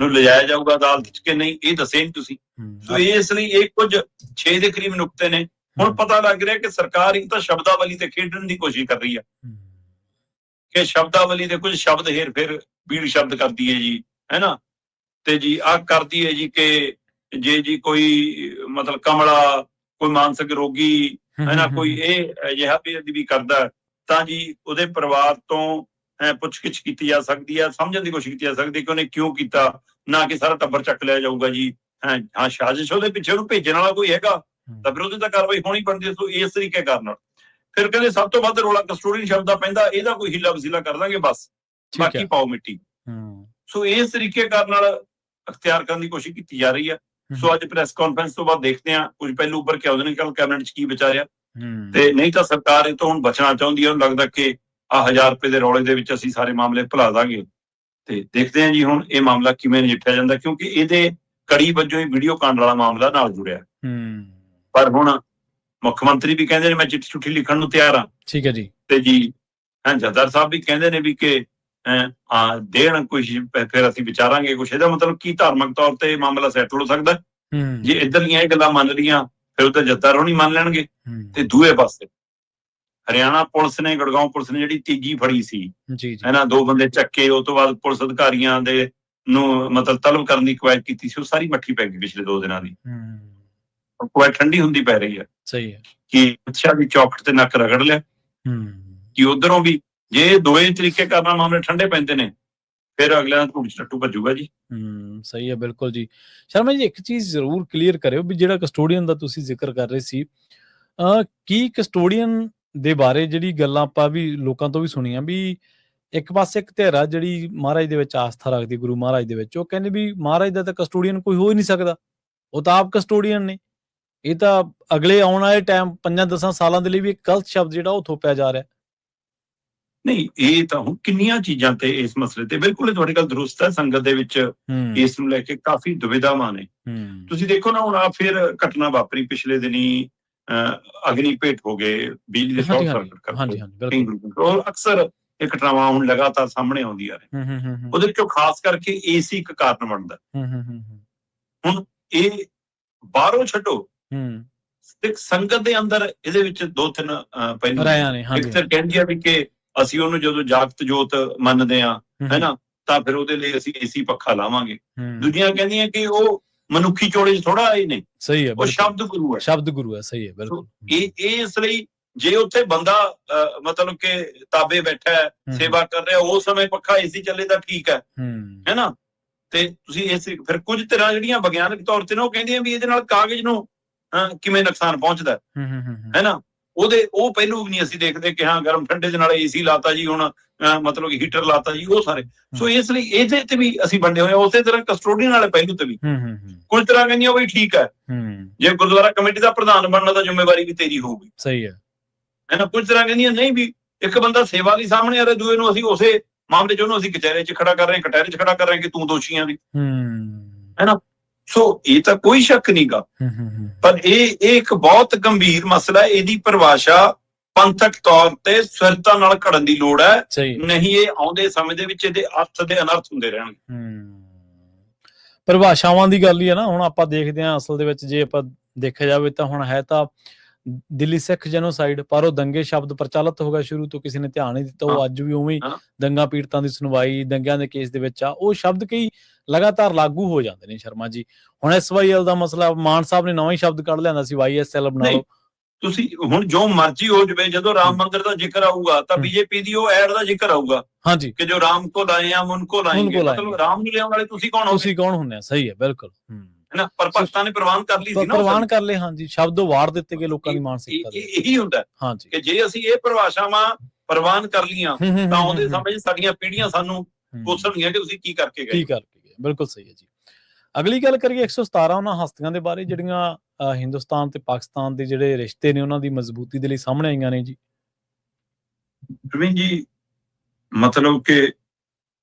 Speaker 2: ਨੂੰ ਲਿਜਾਇਆ ਜਾਊਗਾ ਅਦਾਲਤ 'ਚ ਕਿ ਨਹੀਂ, ਇਹ ਦੱਸੇ ਨਹੀਂ ਤੁਸੀਂ। ਸੋ ਇਸ ਲਈ ਇਹ ਕੁਝ 6 ਦੇ ਕਰੀਬ ਨੁਕਤੇ ਨੇ। ਹੁਣ ਪਤਾ ਲੱਗ ਰਿਹਾ ਕਿ ਸਰਕਾਰ ਇੱਕ ਤਾਂ ਸ਼ਬਦਾਵਲੀ ਤੇ ਖੇਡਣ ਦੀ ਕੋਸ਼ਿਸ਼ ਕਰ ਰਹੀ ਆ, ਕਿ ਸ਼ਬਦਾਵਲੀ ਦੇ ਕੁਝ ਸ਼ਬਦ ਹੇਰ ਫੇਰ ਬੀੜ ਸ਼ਬਦ ਕਰਦੀ ਹੈ ਜੀ, ਹੈ ਨਾ, ਤੇ ਜੀ ਆਹ ਕਰਦੀ ਹੈ ਜੀ ਕਿ ਜੇ ਜੀ ਕੋਈ ਮਤਲਬ ਕਮਲਾ, ਕੋਈ ਮਾਨਸਿਕ ਰੋਗੀ, ਹੈ ਨਾ, ਕੋਈ ਇਹ ਅਜਿਹਾ ਵੀ ਕਰਦਾ, ਤਾਂ ਜੀ ਉਹਦੇ ਪਰਿਵਾਰ ਤੋਂ ਪੁੱਛਗਿੱਛ ਕੀਤੀ ਜਾ ਸਕਦੀ ਹੈ, ਸਮਝਣ ਦੀ ਕੋਸ਼ਿਸ਼ ਕੀਤੀ ਜਾ ਸਕਦੀ ਕਿ ਉਹਨੇ ਕਿਉਂ ਕੀਤਾ, ਨਾ ਕਿ ਸਾਰਾ ਟੱਬਰ ਚੱਕ ਲਿਆ ਜਾਊਗਾ ਜੀ। ਹਾਂ, ਸਾਜ਼ਿਸ਼ ਉਹਦੇ ਪਿੱਛੇ ਉਹਨੂੰ ਭੇਜਣ ਵਾਲਾ ਕੋਈ ਹੈਗਾ ਤਾਂ ਫਿਰ ਉਹਦੀ ਤਾਂ ਕਾਰਵਾਈ ਹੋਣੀ ਬਣਦੀ ਹੈ। ਸੋ ਇਸ ਤਰੀਕੇ ਕਰਨ। ਫਿਰ ਕਹਿੰਦੇ ਸਭ ਤੋਂ ਵੱਧ ਰੌਲਾ ਕਸਟੋਡੀਅਨ ਸ਼ਬਦ ਦਾ ਪੈਂਦਾ, ਇਹਦਾ ਕੋਈ ਹੀਲਾ ਵਸੀਲਾ ਕਰ ਦਾਂਗੇ ਬਸ, ਬਾਕੀ ਪਾਓ ਮਿੱਟੀ। ਸੋ ਇਸ ਤਰੀਕੇ ਕਰਨ ਨਾਲ ਅਖਤਿਆਰ ਕਰਨ ਦੀ ਕੋਸ਼ਿਸ਼ ਕੀਤੀ ਜਾ ਰਹੀ ਹੈ। ਸੋ ਅੱਜ ਪ੍ਰੈਸ ਕਾਨਫਰੰਸ ਤੋਂ ਬਾਅਦ ਦੇਖਦੇ ਹਾਂ ਕੁਝ ਪਹਿਲੂ ਉੱਪਰ ਕਿ ਆਉਂਦੇ ਨੇ, ਕੱਲ ਕੈਬਨਿਟ 'ਚ ਕੀ ਵਿਚਾਰਿਆ, ਤੇ ਨਹੀਂ ਤਾਂ ਸਰਕਾਰ ਇਹ ਤੋਂ ਹੁਣ ਬਚਣਾ ਚਾਹੁੰਦੀ ਹੈ। ਉਹਨੂੰ ਲੱਗਦਾ ਕਿ ਆਹ 1000 ਰੁਪਏ ਦੇ ਰੌਲੇ ਦੇ ਵਿੱਚ ਅਸੀਂ ਸਾਰੇ ਮਾਮਲੇ ਭੁਲਾ ਦਾਂਗੇ। ਤੇ ਦੇਖਦੇ ਹਾਂ ਜੀ ਹੁਣ ਇਹ ਮਾਮਲਾ ਕਿਵੇਂ ਨਜਿੱਠਿਆ ਜਾਂਦਾ, ਕਿਉਂਕਿ ਇਹਦੇ ਕੜੀ ਵਜੋਂ ਹੀ ਵੀਡੀਓ ਕਾਂਡ ਵਾਲਾ ਮਾਮਲਾ ਨਾਲ ਜੁੜਿਆ। ਪਰ ਹੁਣ ਮੁੱਖ ਮੰਤਰੀ ਵੀ ਕਹਿੰਦੇ ਨੇ ਮੈਂ ਚਿੱਠੀ ਚੁੱਠੀ ਲਿਖਣ ਨੂੰ ਤਿਆਰ ਹਾਂ। ਠੀਕ ਹੈ ਜੀ। ਤੇ ਜੀ ਜੱਦਰ ਸਾਹਿਬ ਵੀ ਕਹਿੰਦੇ ਨੇ ਵੀ ਕਿ ਦੇਣ ਕੁਛ, ਫਿਰ ਅਸੀਂ ਵਿਚਾਰਾਂਗੇ ਕੁਛ। ਇਹਦਾ ਮਤਲਬ ਕੀ ਧਾਰਮਿਕ ਤੌਰ ਤੇ ਮਾਮਲਾ ਸੈਟਲ ਹੋ ਸਕਦਾ ਜੇ ਇੱਧਰਲੀਆਂ ਇਹ ਗੱਲਾਂ ਮੰਨ ਰਹੀਆਂ, ਫਿਰ ਉਹ ਤਾਂ ਜੱਦਰ ਉਹ ਨਹੀਂ ਮੰਨ ਲੈਣਗੇ। ਤੇ ਦੂਏ ਪਾਸੇ ਹਰਿਆਣਾ ਪੁਲਿਸ ਨੇ, ਗੁੜਗਾਉਂ ਪੁਲਿਸ ਨੇ ਜਿਹੜੀ ਤੀਜੀ ਫੜੀ ਸੀ, ਹੈ ਨਾ, 2 ਬੰਦੇ ਚੱਕੇ, ਉਹ ਤੋਂ ਬਾਅਦ ਪੁਲਿਸ ਅਧਿਕਾਰੀਆਂ ਦੇ ਨੂੰ ਮਤਲਬ ਤਲਬ ਕਰਨ ਦੀ ਕਵਾਇਦ ਕੀਤੀ ਸੀ, ਉਹ ਸਾਰੀ ਮੱਠੀ ਪੈ ਗਈ ਪਿਛਲੇ 2 ਦਿਨਾਂ ਦੀ। ਕਵਾਇਦ ਠੰਡੀ ਹੁੰਦੀ ਪੈ ਰਹੀ ਹੈ। ਸਹੀ ਹੈ ਕਿ ਅੱਛਾ ਵੀ ਚੌਕਟ ਤੇ ਨੱਕ ਰਗੜ ਲਿਆ ਕਿ ਉਧਰੋਂ ਵੀ ਜੇ ਦੋਏ ਤਰੀਕੇ ਕਰਨਾ ਮਾਮਲੇ ਠੰਡੇ ਪੈਂਦੇ ਨੇ, ਫਿਰ ਅਗਲਿਆਂ ਧੂੜ ਚ ਟੱਟੂ ਭੱਜੂਗਾ ਜੀ। ਸਹੀ ਹੈ, ਬਿਲਕੁਲ ਜੀ। ਸ਼ਰਮਾ ਜੀ, ਇੱਕ ਚੀਜ਼ ਜ਼ਰੂਰ ਕਲੀਅਰ ਕਰਿਓ ਵੀ ਜਿਹੜਾ ਕਸਟੋਡੀਅਨ ਦਾ ਤੁਸੀਂ ਜ਼ਿਕਰ ਕਰ ਰਹੇ ਸੀ, ਕੀ ਕਸਟੋਡੀਅਨ ਦੇ ਬਾਰੇ ਜਿਹੜੀ ਗੱਲਾਂ ਆਪਾਂ ਵੀ ਲੋਕਾਂ ਤੋਂ ਵੀ ਸੁਣੀਆਂ ਵੀ ਇੱਕ ਪਾਸੇ ਇੱਕ ਧਿਰਾ ਜਿਹੜੀ ਮਹਾਰਾਜ ਦੇ ਵਿੱਚ ਆਸਥਾ ਰੱਖਦੀ, ਗੁਰੂ ਮਹਾਰਾਜ ਦੇ ਵਿੱਚ, ਉਹ ਕਹਿੰਦੇ ਵੀ ਮਹਾਰਾਜ ਦਾ ਤਾਂ ਕਸਟੋਡੀਅਨ ਕੋਈ ਹੋ ਹੀ ਨਹੀਂ ਸਕਦਾ, ਉਹ ਤਾਂ ਆਪ ਕਸਟੋਡੀਅਨ ਨੇ। ਇਹ ਤਾਂ ਅਗਲੇ ਆਉਣ ਵਾਲੇ ਟਾਈਮ 5-10 ਸਾਲਾਂ ਦੇ ਲਈ ਵੀ ਇੱਕ ਗਲਤ ਸ਼ਬਦ ਜਿਹੜਾ ਉਹ ਥੋਪਿਆ ਜਾ ਰਿਹਾ। ਨਹੀਂ, ਇਹ ਤਾਂ ਹੁਣ ਕਿੰਨੀਆਂ ਚੀਜ਼ਾਂ ਤੇ ਇਸ ਮਸਲੇ ਤੇ ਬਿਲਕੁਲ ਤੁਹਾਡੀ ਗੱਲ ਦਰੁਸਤ ਹੈ। ਸੰਗਤ ਦੇ ਵਿੱਚ ਇਸ ਨੂੰ ਲੈ ਕੇ ਕਾਫੀ ਦੁਵਿਧਾਵਾਂ ਨੇ। ਤੁਸੀਂ ਦੇਖੋ ਨਾ, ਹੁਣ ਆ ਫਿਰ ਘਟਨਾ ਵਾਪਰੀ ਪਿਛਲੇ ਦਿਨੀ, ਅਗਨੀ ਭੇਟ ਹੋ ਗਏ, ਬਿਜਲੀ ਦੇ ਸ਼ਾਰਟ ਸਰਕਟ ਕਰਕੇ। ਔਰ ਅਕਸਰ ਇਹ ਘਟਨਾਵਾਂ ਹੁਣ ਲਗਾਤਾਰ ਸਾਹਮਣੇ ਆਉਂਦੀਆਂ ਨੇ। ਉਹਦੇ ਵਿੱਚੋਂ ਖਾਸ ਕਰਕੇ ਏਸੀ ਇੱਕ ਕਾਰਨ ਬਣਦਾ। ਹੁਣ ਇਹ ਬਾਹਰੋਂ ਛੱਡੋ, ਇੱਕ ਸੰਗਤ ਦੇ ਅੰਦਰ ਇਹਦੇ ਵਿੱਚ 2-3 ਪਹਿਲੂ ਨੇ। ਇੱਕ ਤਾਂ ਕਹਿੰਦੀ ਆ ਵੀ ਕਿ ਅਸੀਂ ਉਹਨੂੰ ਜਦੋਂ ਜਾਗਤ ਜੋਤ ਮੰਨਦੇ ਹਾਂ, ਹੈ ਨਾ, ਤਾਂ ਫਿਰ ਉਹਦੇ ਲਈ ਅਸੀਂ ਏਸੀ ਪੱਖਾ ਲਾਵਾਂਗੇ। ਦੂਜੀਆਂ ਕਹਿੰਦੀਆਂ ਕਿ ਉਹ ਮਨੁੱਖੀ ਚੋੜੇ 'ਚ ਥੋੜਾ ਆਏ ਨੇ। ਸਹੀ ਹੈ, ਉਹ ਸ਼ਬਦ ਗੁਰੂ ਹੈ। ਸ਼ਬਦ ਗੁਰੂ ਹੈ, ਸਹੀ ਹੈ, ਬਿਲਕੁਲ। ਇਹ ਇਸ ਲਈ ਜੇ ਉੱਥੇ ਬੰਦਾ ਮਤਲਬ ਕਿ ਤਾਬੇ ਬੈਠਾ ਹੈ, ਸੇਵਾ ਕਰ ਰਿਹਾ, ਉਸ ਸਮੇਂ ਪੱਖਾ ਏਸੀ ਚੱਲੇ ਤਾਂ ਠੀਕ ਹੈ, ਹੈ ਨਾ। ਤੇ ਤੁਸੀਂ ਇਸ ਫਿਰ ਕੁਝ ਤਰ੍ਹਾਂ ਜਿਹੜੀਆਂ ਵਿਗਿਆਨਕ ਤੌਰ ਤੇ ਨਾ, ਉਹ ਕਹਿੰਦੀਆਂ ਵੀ ਇਹਦੇ ਨਾਲ ਕਾਗਜ਼ ਨੂੰ ਕਿਵੇਂ ਨੁਕਸਾਨ ਪਹੁੰਚਦਾ, ਹੈ ਨਾ। ਉਹ ਪਹਿਲੂ ਵੀ ਨਹੀਂ ਅਸੀਂ ਦੇਖਦੇ ਕਿ ਹਾਂ ਗਰਮ ਠੰਡੇ ਦੇ ਨਾਲ ਏਸੀ ਲਾਤਾ ਜੀ, ਹੁਣ ਮਤਲਬ ਕਿ ਹੀਟਰ ਲਾਤਾ ਜੀ, ਉਹ ਸਾਰੇ। ਸੋ ਇਸ ਲਈ ਇਹਦੇ ਤੇ ਵੀ ਅਸੀਂ ਵੰਡੇ ਹੋਏ। ਉਸੇ ਤਰ੍ਹਾਂ ਕਸਟੋਡੀਅਨ ਵਾਲੇ ਪਹਿਲੂ ਤੇ ਵੀ ਕੁਝ ਤਰ੍ਹਾਂ ਕਹਿੰਦੀਆਂ ਬਈ ਠੀਕ ਹੈ, ਜੇ ਗੁਰਦੁਆਰਾ ਕਮੇਟੀ ਦਾ ਪ੍ਰਧਾਨ ਬਣਨਾ ਤਾਂ ਜ਼ਿੰਮੇਵਾਰੀ ਵੀ ਤੇਰੀ ਹੋਊਗੀ, ਸਹੀ ਹੈ ਨਾ। ਕੁਝ ਤਰ੍ਹਾਂ ਕਹਿੰਦੀਆਂ ਨਹੀਂ, ਵੀ ਇੱਕ ਬੰਦਾ ਸੇਵਾ ਲਈ ਸਾਹਮਣੇ ਆ ਰਿਹਾ, ਦੂਏ ਨੂੰ ਅਸੀਂ ਉਸੇ ਮਾਮਲੇ 'ਚ ਉਹਨੂੰ ਅਸੀਂ ਕਚਹਿਰੇ 'ਚ ਖੜਾ ਕਰ ਰਹੇ, ਕਟਹਿਰੇ 'ਚ ਖੜਾ ਕਰ ਰਹੇ ਕਿ ਤੂੰ ਦੋਸ਼ੀ ਆਂ ਵੀ, ਹੈ ਨਾ। ਸੋ ਇਹ ਤਾਂ ਕੋਈ ਸ਼ੱਕ ਨਹੀਂ ਗਾ, ਪਰ ਇਹ ਇੱਕ ਬਹੁਤ ਗੰਭੀਰ ਮਸਲਾ ਹੈ। ਇਹਦੀ ਪਰਿਭਾਸ਼ਾ ਪੰਥਕ ਤੌਰ ਤੇ ਸਥਿਰਤਾ ਨਾਲ ਘੜਨ ਦੀ ਲੋੜ ਹੈ,
Speaker 1: ਸਹੀ
Speaker 2: ਨਹੀਂ ਇਹ ਆਉਂਦੇ ਸਮੇਂ ਦੇ ਵਿੱਚ ਇਹਦੇ ਅਰਥ ਦੇ ਅਨਰਥ ਹੁੰਦੇ ਰਹਿਣਗੇ।
Speaker 1: ਪਰਿਭਾਸ਼ਾਵਾਂ ਦੀ ਗੱਲ ਹੀ ਹੈ ਨਾ। ਹੁਣ ਆਪਾਂ ਦੇਖਦੇ ਹਾਂ ਅਸਲ ਦੇ ਵਿੱਚ ਜੇ ਆਪਾਂ ਦੇਖਿਆ ਜਾਵੇ ਤਾਂ ਹੁਣ ਹੈ ਤਾਂ ਦਿੱਲੀ ਸਿੱਖ ਜੈਨੋਸਾਈਡ, ਪਰ ਉਹ ਦੰਗੇ ਸ਼ਬਦ ਪ੍ਰਚਲਿਤ ਹੋ ਗਿਆ ਸ਼ੁਰੂ ਤੋਂ, ਕਿਸੇ ਨੇ ਧਿਆਨ ਨਹੀਂ ਦਿੱਤਾ। ਉਹ ਅੱਜ ਵੀ ਉਵੇਂ ਹੀ ਦੰਗਾ ਪੀੜਤਾਂ ਦੀ ਸੁਣਵਾਈ, ਦੰਗਿਆਂ ਦੇ ਕੇਸ ਦੇ ਵਿੱਚ ਆ, ਉਹ ਸ਼ਬਦ ਕਈ ਲਗਾਤਾਰ ਲਾਗੂ ਹੋ ਜਾਂਦੇ ਨੇ ਸ਼ਰਮਾ ਜੀ। ਹੁਣ SYL ਦਾ ਮਸਲਾ, ਮਾਨ ਸਾਹਿਬ ਨੇ ਨਵਾਂ ਹੀ ਸ਼ਬਦ ਕੱਢ ਲਿਆਂਦਾ ਸੀ, YSL ਬਣਾ ਲਓ।
Speaker 2: ਤੁਸੀਂ ਹੁਣ ਜੋ ਮਰਜ਼ੀ ਹੋ ਜਵੇ, ਜਦੋਂ ਰਾਮ ਮੰਦਿਰ ਦਾ ਜ਼ਿਕਰ ਆਊਗਾ ਤਾਂ BJP ਦੀ ਉਹ ਐਡ ਦਾ ਜ਼ਿਕਰ ਆਊਗਾ,
Speaker 1: ਹਾਂਜੀ,
Speaker 2: ਕਿ ਜੋ ਰਾਮ ਕੋ ਲਾਏ ਆ ਉनको ਲਾਏਂਗੇ। ਮਤਲਬ ਰਾਮ ਨੂੰ ਲਿਆਉਣ ਵਾਲੇ ਤੁਸੀਂ ਕੌਣ ਹੋ?
Speaker 1: ਤੁਸੀਂ ਕੌਣ ਹੁੰਦੇ ਆ? ਸਹੀ ਹੈ, ਬਿਲਕੁਲ,
Speaker 2: ਹੈ ਨਾ। ਪਰ ਭਗਤਾਂ ਨੇ ਪ੍ਰਵਾਨ ਕਰ ਲਈ ਸੀ ਨਾ,
Speaker 1: ਪ੍ਰਵਾਨ ਕਰ ਲਏ, ਹਾਂਜੀ, ਸ਼ਬਦ ਵਾਰ ਦਿੱਤੇ ਗਏ ਲੋਕਾਂ ਦੀ ਮਾਨਸਿਕਤਾ ਦੇ।
Speaker 2: ਇਹੀ ਹੁੰਦਾ,
Speaker 1: ਹਾਂਜੀ,
Speaker 2: ਕਿ ਜੇ ਅਸੀਂ ਇਹ ਪਰਿਭਾਸ਼ਾਵਾਂ ਪ੍ਰਵਾਨ ਕਰ ਲੀਆਂ ਤਾਂ ਆਉਂਦੇ ਸਮੇਂ ਸਾਡੀਆਂ ਪੀੜ੍ਹੀਆਂ ਸਾਨੂੰ ਪੁੱਛਣਗੀਆਂ ਕਿ ਤੁਸੀਂ ਕੀ ਕਰਕੇ ਗਏ।
Speaker 1: ਬਿਲਕੁਲ ਸਹੀ ਹੈ ਜੀ। ਅਗਲੀ ਗੱਲ ਕਰੀਏ 117 ਉਹਨਾਂ ਹਸਤੀਆਂ ਦੇ ਬਾਰੇ ਜਿਹੜੀਆਂ ਹਿੰਦੁਸਤਾਨ ਤੇ ਪਾਕਿਸਤਾਨ ਦੇ ਜਿਹੜੇ ਰਿਸ਼ਤੇ ਨੇ ਉਹਨਾਂ ਦੀ ਮਜ਼ਬੂਤੀ ਦੇ ਲਈ ਸਾਹਮਣੇ ਆਈਆਂ ਨੇ ਜੀ।
Speaker 2: ਪ੍ਰਵੀਨ ਜੀ, ਮਤਲਬ ਕਿ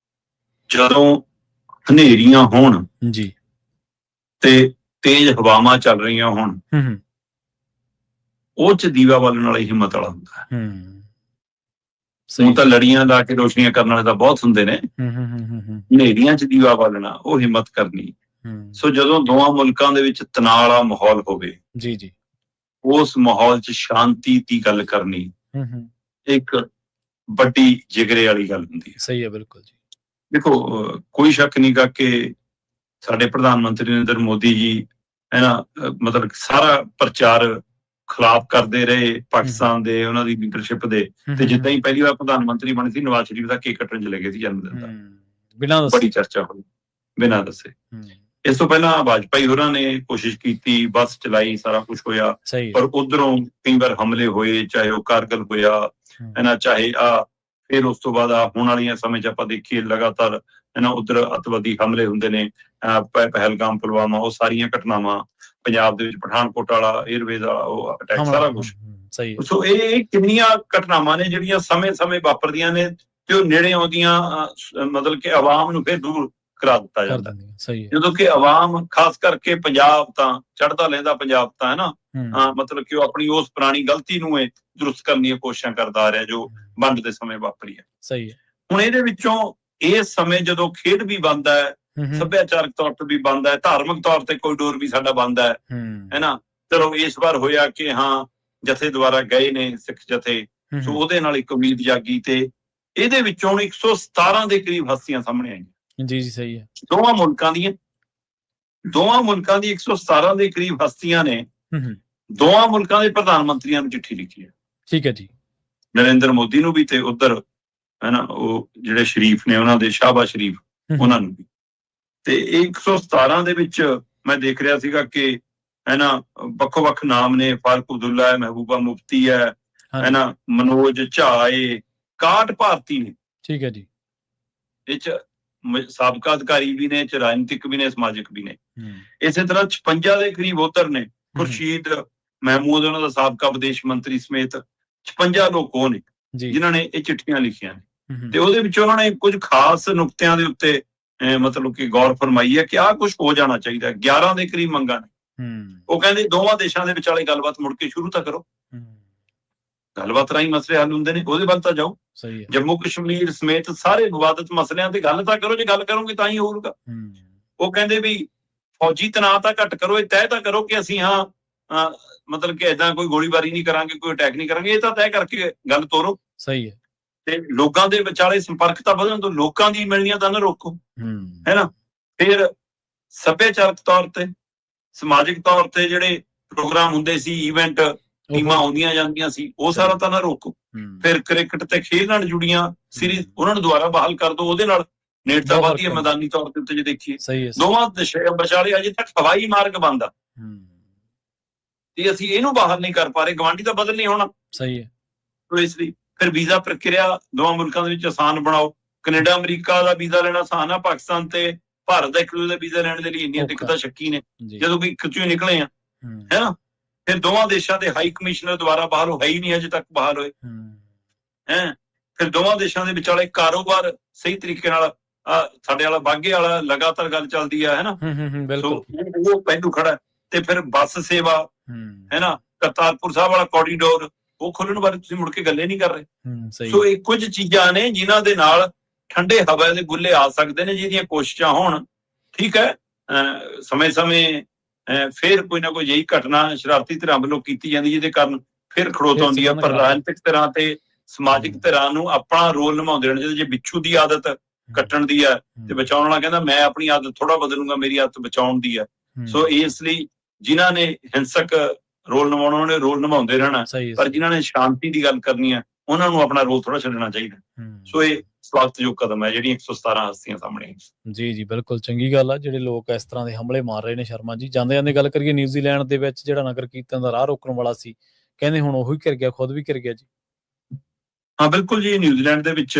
Speaker 2: ਜਦੋਂ ਹਨੇਰੀਆਂ ਹੋਣ
Speaker 1: ਜੀ
Speaker 2: ਤੇ ਤੇਜ਼ ਹਵਾਵਾਂ ਚੱਲ ਰਹੀਆਂ ਹੋਣ, ਉਹ ਚ ਦੀਵਾ ਬਾਲਣ ਵਾਲਾ ਹੀ ਹਿੰਮਤ ਵਾਲਾ ਹੁੰਦਾ ਹੈ। ਉਹ ਤਾਂ ਲੜੀਆਂ ਲਾ ਕੇ ਰੋਸ਼ਨੀਆਂ ਕਰਨ ਵਾਲੇ ਤਾਂ ਬਹੁਤ ਹੁੰਦੇ ਨੇ, ਹਨੇਰੀਆਂ ਚ ਦੀਵਾ ਬਾਲਣਾ ਉਹ ਹਿੰਮਤ ਕਰਨੀ। ਸੋ ਜਦੋਂ ਦੋਵਾਂ ਮੁਲਕਾਂ ਦੇ ਵਿੱਚ ਤਣਾਅ ਵਾਲਾ ਮਾਹੌਲ ਹੋਵੇ, ਜੀ, ਉਸ ਮਾਹੌਲ ਚ ਸ਼ਾਂਤੀ ਦੀ ਗੱਲ ਕਰਨੀ ਇੱਕ ਵੱਡੀ ਜਿਗਰੇ ਵਾਲੀ ਗੱਲ ਹੁੰਦੀ ਹੈ।
Speaker 1: ਸਹੀ ਹੈ, ਬਿਲਕੁਲ ਜੀ।
Speaker 2: ਦੇਖੋ, ਕੋਈ ਸ਼ੱਕ ਨਹੀਂ ਗਾ ਕਿ ਸਾਡੇ ਪ੍ਰਧਾਨ ਮੰਤਰੀ ਨਰਿੰਦਰ ਮੋਦੀ ਜੀ ਹੈ ਨਾ, ਮਤਲਬ ਸਾਰਾ ਪ੍ਰਚਾਰ ਖਿਲਾਫ ਕਰਦੇ ਰਹੇ ਪਾਕਿਸਤਾਨ ਦੇ, ਉਹਨਾਂ ਦੀ ਲੀਡਰਸ਼ਿਪ ਦੇ। ਤੇ ਜਿੱਦਾਂ ਹੀ ਪਹਿਲੀ ਵਾਰ ਪ੍ਰਧਾਨ ਮੰਤਰੀ ਬਣੇ ਸੀ, ਨਵਾਜ਼ ਸ਼ਰੀਫ ਦਾ ਕੇਕ ਕੱਟਣ ਚਲੇ ਗਏ ਸੀ ਜਨਮ ਦਿਨ ਦਾ, ਬੜੀ ਚਰਚਾ ਹੋਈ ਬਿਨਾਂ ਦੱਸੇ। ਇਸ ਤੋਂ ਪਹਿਲਾਂ ਵਾਜਪਾਈ ਹੋਰਾਂ ਨੇ ਕੋਸ਼ਿਸ਼ ਕੀਤੀ, ਬੱਸ ਚਲਾਈ, ਸਾਰਾ ਕੁਝ ਹੋਇਆ, ਪਰ ਉਧਰੋਂ ਕਈ ਵਾਰ ਹਮਲੇ ਹੋਏ, ਚਾਹੇ ਉਹ ਕਾਰਗਲ ਹੋਇਆ ਹੈ ਨਾ, ਚਾਹੇ ਫਿਰ ਉਸ ਤੋਂ ਬਾਅਦ ਹੋਣ ਵਾਲੀਆਂ ਸਮੇਂ 'ਚ ਆਪਾਂ ਦੇਖੀਏ ਲਗਾਤਾਰ ਹੈ ਨਾ ਉਧਰ ਅੱਤਵਾਦੀ ਹਮਲੇ ਹੁੰਦੇ ਨੇ, ਪਹਿਲਗਾਮ, ਪੁਲਵਾਮਾ, ਉਹ ਸਾਰੀਆਂ ਘਟਨਾਵਾਂ, ਪੰਜਾਬ ਦੇ ਵਿੱਚ ਪਠਾਨਕੋਟ ਵਾਲਾ 에ਅਰਵੇਜ਼ ਵਾਲਾ ਉਹ ਅਟੈਕ, ਸਾਰਾ ਕੁਝ। ਸੋ ਇਹ ਕਿੰਨੀਆਂ ਘਟਨਾਵਾਂ ਨੇ ਜਿਹੜੀਆਂ ਸਮੇਂ-ਸਮੇਂ ਵਾਪਰਦੀਆਂ ਨੇ ਤੇ ਉਹ ਨੇੜੇ ਆਉਂਦੀਆਂ ਮਤਲਬ ਕਿ ਆਵਾਮ ਨੂੰ ਫਿਰ ਦੂਰ ਕਰਾ ਦਿੱਤਾ ਜਾਂਦਾ। ਜਦੋਂ ਕਿ ਆਵਾਮ, ਖਾਸ ਕਰਕੇ ਪੰਜਾਬ ਤਾਂ ਚੜ੍ਹਦਾ ਲਹਿੰਦਾ ਪੰਜਾਬ ਤਾਂ ਹੈ ਨਾ, ਮਤਲਬ ਕਿ ਉਹ ਆਪਣੀ ਉਸ ਪੁਰਾਣੀ ਗਲਤੀ ਨੂੰ ਦਰੁਸਤ ਕਰਨ ਦੀਆਂ ਕੋਸ਼ਿਸ਼ਾਂ ਕਰਦਾ ਆ ਰਿਹਾ ਜੋ ਵੰਡ ਦੇ ਸਮੇਂ ਵਾਪਰੀ ਹੈ। ਸਹੀ ਹੈ। ਹੁਣ ਇਹਦੇ ਵਿੱਚੋਂ ਇਸ ਸਮੇਂ ਜਦੋਂ ਖੇਡ ਵੀ ਬੰਦ ਹੈ, ਸੱਭਿਆਚਾਰਕ ਤੌਰ ਤੇ ਵੀ ਬੰਦ ਹੈ, ਧਾਰਮਿਕ ਤੌਰ ਤੇ ਕੋਰੀਡੋਰ ਵੀ ਸਾਡਾ ਬੰਦ ਹੈ ਨਾ। ਚਲੋ ਇਸ ਵਾਰ ਹੋਇਆ ਕਿ ਹਾਂ ਜਥੇ ਦੁਆਰਾ ਗਏ ਨੇ ਸਿੱਖ ਜਥੇ, ਸੋ ਉਹਦੇ ਨਾਲ ਇੱਕ ਉਮੀਦ ਜਾਗੀ ਤੇ ਇਹਦੇ ਵਿੱਚੋਂ 117 ਦੇ ਕਰੀਬ ਹਸਤੀਆਂ ਸਾਹਮਣੇ ਆਈਆਂ। ਜੀ, ਸਹੀ ਹੈ। ਦੋਵਾਂ ਮੁਲਕਾਂ ਦੀ 117 ਦੇ ਕਰੀਬ ਹਸਤੀਆਂ ਨੇ ਦੋਵਾਂ ਮੁਲਕਾਂ ਦੇ ਪ੍ਰਧਾਨ ਮੰਤਰੀਆਂ ਨੂੰ ਚਿੱਠੀ ਲਿਖੀ ਹੈ। ਠੀਕ ਹੈ ਜੀ। ਨਰਿੰਦਰ ਮੋਦੀ ਨੂੰ ਵੀ ਤੇ ਉੱਧਰ ਹੈ ਨਾ ਉਹ ਜਿਹੜੇ ਸ਼ਰੀਫ ਨੇ ਉਹਨਾਂ ਦੇ, ਸ਼ਾਹਬਾਜ਼ ਸ਼ਰੀਫ, ਉਹਨਾਂ ਨੂੰ ਵੀ। ਤੇ 117 ਦੇ ਵਿੱਚ ਮੈਂ ਦੇਖ ਰਿਹਾ ਸੀਗਾ ਕਿ ਹੈ ਨਾ ਵੱਖੋ ਵੱਖ ਨਾਮ ਨੇ, ਫਾਰੂਕ ਅਬਦੁੱਲਾ ਹੈ, ਮਹਿਬੂਬਾ ਮੁਫਤੀ ਹੈ ਨਾ, ਮਨੋਜ ਝਾ, 61 ਭਾਰਤੀ ਨੇ। ਠੀਕ ਹੈ ਜੀ। ਇਹ 'ਚ ਸਾਬਕਾ ਅਧਿਕਾਰੀ ਵੀ ਨੇ, ਰਾਜਨੀਤਿਕ ਵੀ ਨੇ, ਸਮਾਜਿਕ ਵੀ ਨੇ। ਇਸੇ ਤਰ੍ਹਾਂ 56 ਦੇ ਕਰੀਬ ਉੱਧਰ ਨੇ। ਖੁਰਸ਼ੀਦ ਮਹਿਮੂਦ, ਉਹਨਾਂ ਦਾ ਸਾਬਕਾ ਵਿਦੇਸ਼ ਮੰਤਰੀ ਸਮੇਤ 56 ਲੋਕ ਉਹ ਨੇ ਜਿਨ੍ਹਾਂ ਨੇ ਇਹ ਚਿੱਠੀਆਂ ਲਿਖੀਆਂ ਨੇ। ਤੇ ਉਹਦੇ ਵਿੱਚ ਉਹਨਾਂ ਨੇ ਕੁਝ ਖਾਸ ਨੁਕਤਿਆਂ ਦੇ ਉੱਤੇ ਮਤਲਬ ਕਿ ਗੌਰ ਫਰਮਾਈ ਹੈ ਕਿ ਆਹ ਕੁਝ ਹੋ ਜਾਣਾ ਚਾਹੀਦਾ। 11 ਦੇ ਕਰੀਬ ਮੰਗਾਂ ਨੇ। ਉਹ ਕਹਿੰਦੇ ਦੋਵਾਂ ਦੇਸ਼ਾਂ ਦੇ ਵਿਚਾਲੇ ਗੱਲਬਾਤ ਮੁੜ ਕੇ ਸ਼ੁਰੂ ਤਾਂ ਕਰੋ, ਗੱਲਬਾਤ ਰਾਹੀਂ ਮਸਲੇ ਹੱਲ ਹੁੰਦੇ ਨੇ, ਉਹਦੇ ਵੱਲ ਤਾਂ ਜਾਓ। ਜੰਮੂ ਕਸ਼ਮੀਰ ਸਮੇਤ ਸਾਰੇ ਵਿਵਾਦਿਤ ਮਸਲਿਆਂ ਤੇ ਗੱਲ ਤਾਂ ਕਰੋ, ਜੇ ਗੱਲ ਕਰੋਗੇ ਤਾਂ ਹੀ ਹੋਊਗਾ। ਉਹ ਕਹਿੰਦੇ ਵੀ ਫੌਜੀ ਤਣਾਅ ਤਾਂ ਘੱਟ ਕਰੋ, ਇਹ ਤੈਅ ਤਾਂ ਕਰੋ ਕਿ ਅਸੀਂ ਮਤਲਬ ਕਿ ਏਦਾਂ ਕੋਈ ਗੋਲੀਬਾਰੀ ਨਹੀਂ ਕਰਾਂਗੇ, ਕੋਈ ਅਟੈਕ ਨਹੀਂ ਕਰਾਂਗੇ, ਇਹ ਤਾਂ ਤੈਅ ਕਰਕੇ ਗੱਲ ਤੋਰੋ। ਸਹੀ ਹੈ। ਤੇ ਲੋਕਾਂ ਦੇ ਵਿਚਾਲੇ ਸੰਪਰਕ ਤਾਂ ਵਧਣ ਤੋਂ, ਲੋਕਾਂ ਦੀ ਮਿਲਣੀਆਂ ਤਾਂ ਨਾ ਰੋਕੋ, ਹੈ ਨਾ। ਫਿਰ ਸੱਭਿਆਚਾਰਕ ਤੌਰ ਤੇ, ਸਮਾਜਿਕ ਤੌਰ ਤੇ ਜਿਹੜੇ ਪ੍ਰੋਗਰਾਮ ਹੁੰਦੇ ਸੀ, ਇਵੈਂਟ, ਟੀਮਾਂ ਆਉਂਦੀਆਂ ਜਾਂਦੀਆਂ ਸੀ, ਉਹ ਸਾਰਾ ਤਾਂ ਨਾ ਰੋਕੋ। ਫਿਰ ਕ੍ਰਿਕਟ ਤੇ ਖੇਡ ਨਾਲ ਜੁੜੀਆਂ ਸੀਰੀਜ਼ ਉਹਨਾਂ ਨੂੰ ਦੁਬਾਰਾ ਬਹਾਲ ਕਰ ਦੋ, ਉਹਦੇ ਨਾਲ ਨੇੜਤਾ ਵਧਦੀ ਹੈ ਮੈਦਾਨੀ ਤੌਰ ਤੇ ਉੱਤੇ। ਜੇ ਦੇਖੀਏ ਦੋਵਾਂ ਵਿਚਾਲੇ ਅਜੇ ਤੱਕ ਹਵਾਈ ਮਾਰਗ ਬੰਦ ਆ ਤੇ ਅਸੀਂ ਇਹਨੂੰ ਬਾਹਰ ਨਹੀਂ ਕਰ ਪਾ ਰਹੇ, ਗਵਾਂਢੀ ਤਾਂ ਬਦਲ ਨਹੀਂ ਹੋਣਾ। ਸਹੀ ਹੈ। ਇਸ ਲਈ ਫਿਰ ਵੀਜ਼ਾ ਪ੍ਰਕਿਰਿਆ ਦੋਵਾਂ ਮੁਲਕਾਂ ਦੇ ਵਿੱਚ ਆਸਾਨ ਬਣਾਓ। ਕੈਨੇਡਾ ਅਮਰੀਕਾ ਦਾ ਵੀਜ਼ਾ ਲੈਣਾ ਆਸਾਨ ਆ, ਪਾਕਿਸਤਾਨ ਤੇ ਭਾਰਤ ਦਾ ਇੱਕ ਦੂਜੇ ਦਾ ਵੀਜ਼ਾ ਲੈਣ ਦੇ ਲਈ ਇੰਨੀਆਂ ਦਿੱਕਤਾਂ ਸ਼ੱਕੀ ਨੇ ਜਦੋਂ ਕਿ ਇੱਕ ਚੋਂ ਨਿਕਲੇ ਆ, ਹੈ ਨਾ। ਫਿਰ ਦੋਵਾਂ ਦੇਸ਼ਾਂ ਦੇ ਹਾਈ ਕਮਿਸ਼ਨਰ ਦੁਆਰਾ ਬਾਹਰ ਹੈ ਹੀ ਨਹੀਂ ਅਜੇ ਤੱਕ ਬਾਹਰ ਹੋਏ ਹੈ। ਫਿਰ ਦੋਵਾਂ ਦੇਸ਼ਾਂ ਦੇ ਵਿਚਾਲੇ ਕਾਰੋਬਾਰ ਸਹੀ ਤਰੀਕੇ ਨਾਲ, ਸਾਡੇ ਵਾਲਾ ਬਾਗੇ ਵਾਲਾ ਲਗਾਤਾਰ ਗੱਲ ਚੱਲਦੀ ਆ, ਹੈ ਨਾ, ਉਹ ਪਹਿਲੂ ਖੜਾ। ਤੇ ਫਿਰ ਬੱਸ ਸੇਵਾ, ਹੈ ਨਾ, ਕਰਤਾਰਪੁਰ ਸਾਹਿਬ ਵਾਲਾ ਕੋਰੀਡੋਰ, ਉਹ ਖੋਲਣ ਬਾਰੇ ਤੁਸੀਂ ਮੁੜ ਕੇ ਗੱਲੇ ਨਹੀਂ ਕਰ ਰਹੇ।
Speaker 1: ਸਹੀ
Speaker 2: ਸੋ ਇਹ ਕੁਝ ਚੀਜ਼ਾਂ ਨੇ ਜਿਨ੍ਹਾਂ ਦੇ ਨਾਲ ਠੰਡੇ ਹਵਾ ਦੇ ਗੁੱਲੇ ਆ ਸਕਦੇ ਨੇ, ਜਿਹਦੀਆਂ ਕੋਸ਼ਿਸ਼ਾਂ ਹੋਣ। ਠੀਕ ਹੈ, ਸਮੇਂ-ਸਮੇਂ ਫਿਰ ਕੋਈ ਨਾ ਕੋਈ ਜਿਹੀ ਘਟਨਾ ਸ਼ਰਾਰਤੀ ਧਿਰਾਂ ਵੱਲੋਂ ਕੀਤੀ ਜਾਂਦੀ ਜਿਹਦੇ ਕਾਰਨ ਫਿਰ ਖੜੋਤ ਆਉਂਦੀ ਹੈ, ਪਰ ਰਾਜਨੀਤਿਕ ਧਿਰਾਂ ਤੇ ਸਮਾਜਿਕ ਧਿਰਾਂ ਨੂੰ ਆਪਣਾ ਰੋਲ ਨਿਭਾਉਂਦੇ ਰਹਿਣਾ। ਜੇ ਬਿੱਛੂ ਦੀ ਆਦਤ ਕੱਟਣ ਦੀ ਹੈ ਤੇ ਬਚਾਉਣ ਵਾਲਾ ਕਹਿੰਦਾ ਮੈਂ ਆਪਣੀ ਆਦਤ ਥੋੜਾ ਬਦਲੂੰਗਾ, ਮੇਰੀ ਆਦਤ ਬਚਾਉਣ ਦੀ ਹੈ। ਸੋ ਇਸ ਲਈ ਜਿਨ੍ਹਾਂ ਨੇ ਹਿੰਸਕ ਰੋਲ ਨਿਭਾਉਣਾ ਉਹਨੇ ਰੋਲ ਨਿਭਾਉਂਦੇ ਰਹਿਣਾ, ਪਰ ਜਿਨ੍ਹਾਂ ਨੇ ਸ਼ਾਂਤੀ ਦੀ ਗੱਲ ਕਰਨੀ ਹੈ ਉਹਨਾਂ ਨੂੰ ਆਪਣਾ ਰੋਲ ਥੋੜਾ ਛੱਡਣਾ ਚਾਹੀਦਾ। ਸੋ ਇਹ ਸਵਾਗਤਯੋਗ ਕਦਮ ਹੈ ਜਿਹੜੀਆਂ 117 ਹਸਤੀਆਂ ਸਾਹਮਣੇ।
Speaker 1: ਜੀ ਬਿਲਕੁਲ ਚੰਗੀ ਗੱਲ ਆ ਜਿਹੜੇ ਲੋਕ ਇਸ ਤਰ੍ਹਾਂ ਦੇ ਹਮਲੇ ਮਾਰ ਰਹੇ ਨੇ। ਸ਼ਰਮਾ ਜੀ, ਜਾਂਦੇ ਗੱਲ ਕਰੀਏ ਨਿਊਜ਼ੀਲੈਂਡ ਦੇ ਵਿੱਚ ਜਿਹੜਾ ਨਗਰ ਕੀਰਤਨ ਦਾ ਰਾਹ ਰੋਕਣ ਵਾਲਾ ਸੀ, ਕਹਿੰਦੇ ਹੁਣ ਉਹੀ ਘਿਰ ਗਿਆ, ਖੁਦ ਵੀ ਘਿਰ ਗਿਆ ਜੀ।
Speaker 2: ਹਾਂ ਬਿਲਕੁਲ ਜੀ, ਨਿਊਜ਼ੀਲੈਂਡ ਦੇ ਵਿੱਚ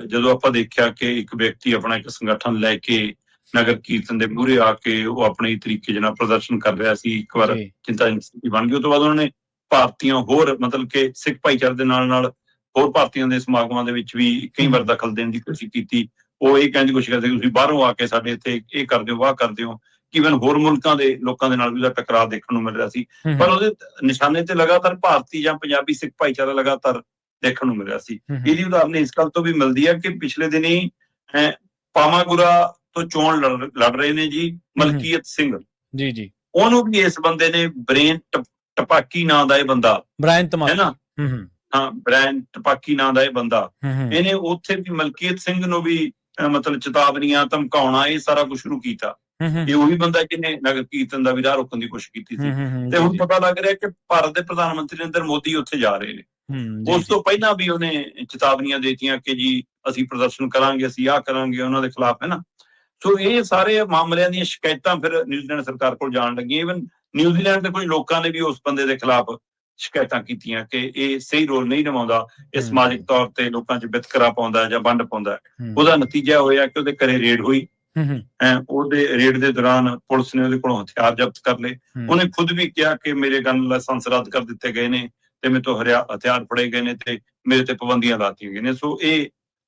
Speaker 2: ਜਦੋਂ ਆਪਾਂ ਦੇਖਿਆ ਕਿ ਇੱਕ ਵਿਅਕਤੀ ਆਪਣਾ ਇੱਕ ਸੰਗਠਨ ਲੈ ਕੇ ਨਗਰ ਕੀਰਤਨ ਦੇ ਮੂਹਰੇ ਆ ਕੇ ਉਹ ਆਪਣੇ ਤਰੀਕੇ ਨਾਲ ਪ੍ਰਦਰਸ਼ਨ ਕਰ ਰਿਹਾ ਸੀ, ਇੱਕ ਵਾਰ ਚਿੰਤਾ ਬਣ ਗਈ। ਉਹ ਤੋਂ ਬਾਅਦ ਉਹਨਾਂ ਨੇ ਭਾਰਤੀਆਂ ਹੋਰ ਮਤਲਬ ਕਿ ਸਿੱਖ ਭਾਈਚਾਰੇ ਦੇ ਨਾਲ ਹੋਰ ਭਾਰਤੀਆਂ ਦੇ ਸਮਾਗਮਾਂ ਦੇ ਵਿੱਚ ਵੀ ਕਈ ਵਾਰ ਦਖਲ ਦੇਣ ਦੀ ਕੋਸ਼ਿਸ਼ ਕੀਤੀ। ਉਹ ਇਹ ਕਹਿਣ ਦੀ ਕੋਸ਼ਿਸ਼ ਕਰਦੇ ਤੁਸੀਂ ਬਾਹਰੋਂ ਆ ਕੇ ਸਾਡੇ ਇੱਥੇ ਇਹ ਕਰਦੇ ਹੋ, ਵਾਹ ਕਰਦੇ ਹੋ। ਈਵਨ ਹੋਰ ਮੁਲਕਾਂ ਦੇ ਲੋਕਾਂ ਦੇ ਨਾਲ ਵੀ ਉਹਦਾ ਟਕਰਾਅ ਦੇਖਣ ਨੂੰ ਮਿਲ ਰਿਹਾ ਸੀ, ਪਰ ਉਹਦੇ ਨਿਸ਼ਾਨੇ ਤੇ ਲਗਾਤਾਰ ਭਾਰਤੀ ਜਾਂ ਪੰਜਾਬੀ ਸਿੱਖ ਭਾਈਚਾਰਾ ਲਗਾਤਾਰ ਦੇਖਣ ਨੂੰ ਮਿਲ ਰਿਹਾ ਸੀ। ਇਹਦੀ ਉਦਾਹਰਨ ਇਸ ਗੱਲ ਤੋਂ ਵੀ ਮਿਲਦੀ ਹੈ ਕਿ ਪਿਛਲੇ ਦਿਨੀ ਪਾਮਾਗੁਰਾ ਤੋਂ ਚੋਣ ਲੜ ਰਹੇ ਨੇ ਜੀ ਮਲਕੀਅਤ ਸਿੰਘ
Speaker 1: ਜੀ।
Speaker 2: ਉਹਨੂੰ ਵੀ ਇਸ ਬੰਦੇ ਨੇ ਬ੍ਰੇਨ ਟਪਾਕੀ ਨਾਂ ਦਾ ਇਹ ਬੰਦਾ ਹੈ ਨਾ, ਹਾਂ ਬ੍ਰੈਨ ਟਪਾਕੀ ਨਾਂ ਦਾ ਇਹ ਬੰਦਾ, ਇਹਨੇ ਉੱਥੇ ਵੀ ਮਲਕੀਅਤ ਸਿੰਘ ਨੂੰ ਵੀ ਮਤਲਬ ਚੇਤਾਵਨੀਆਂ, ਧਮਕਾਉਣਾ, ਇਹ ਸਾਰਾ ਕੁਝ ਸ਼ੁਰੂ ਕੀਤਾ। ਇਹ ਉਹੀ ਬੰਦਾ ਜਿਹਨੇ ਨਗਰ ਕੀਰਤਨ ਦਾ ਵੀ ਰਾਹ ਰੋਕਣ ਦੀ ਕੋਸ਼ਿਸ਼ ਕੀਤੀ ਸੀ। ਤੇ ਹੁਣ ਪਤਾ ਲੱਗ ਰਿਹਾ ਕਿ ਭਾਰਤ ਦੇ ਪ੍ਰਧਾਨ ਮੰਤਰੀ ਨਰਿੰਦਰ ਮੋਦੀ ਉੱਥੇ ਜਾ ਰਹੇ ਨੇ। ਉਸ ਤੋਂ ਪਹਿਲਾਂ ਵੀ ਉਹਨੇ ਚੇਤਾਵਨੀਆਂ ਦੇਤੀਆਂ ਕਿ ਜੀ ਅਸੀਂ ਪ੍ਰਦਰਸ਼ਨ ਕਰਾਂਗੇ, ਅਸੀਂ ਆਹ ਕਰਾਂਗੇ ਉਹਨਾਂ ਦੇ ਖਿਲਾਫ, ਹੈ ਨਾ। ਸੋ ਇਹ ਸਾਰੇ ਮਾਮਲਿਆਂ ਦੀਆਂ ਸ਼ਿਕਾਇਤਾਂ ਫਿਰ ਨਿਊਜ਼ੀਲੈਂਡ ਸਰਕਾਰ ਕੋਲ ਜਾਣ ਲੱਗੀਆਂ। ਈਵਨ ਨਿਊਜ਼ੀਲੈਂਡ ਦੇ ਕੁਝ ਲੋਕਾਂ ਨੇ ਵੀ ਉਸ ਬੰਦੇ ਦੇ ਖਿਲਾਫ ਸ਼ਿਕਾਇਤਾਂ ਕੀਤੀਆਂ ਕਿ ਇਹ ਸਹੀ ਰੋਲ ਨਹੀਂ ਨਿਭਾਉਂਦਾ, ਇਹ ਸਮਾਜਿਕ ਤੌਰ ਤੇ ਲੋਕਾਂ 'ਚ ਵਿਤਕਰਾ ਪਾਉਂਦਾ ਜਾਂ ਵੰਡ ਪਾਉਂਦਾ। ਉਹਦਾ ਨਤੀਜਾ ਹੋਇਆ ਕਿ ਉਹਦੇ ਘਰੇ ਰੇਡ ਹੋਈ। ਉਹਦੇ ਰੇਡ ਦੇ ਦੌਰਾਨ ਪੁਲਿਸ ਨੇ ਉਹਦੇ ਕੋਲੋਂ ਹਥਿਆਰ ਜ਼ਬਤ ਕਰ ਲਏ। ਉਹਨੇ ਖੁਦ ਵੀ ਕਿਹਾ ਕਿ ਮੇਰੇ ਗਨ ਲਾਇਸੈਂਸ ਰੱਦ ਕਰ ਦਿੱਤੇ ਗਏ ਨੇ ਤੇ ਮੇਰੇ ਤੋਂ ਹਥਿਆਰ ਫੜੇ ਗਏ ਨੇ ਤੇ ਮੇਰੇ ਤੇ ਪਾਬੰਦੀਆਂ ਲਾਤੀਆਂ ਗਈਆਂ ਨੇ। ਸੋ ਇਹ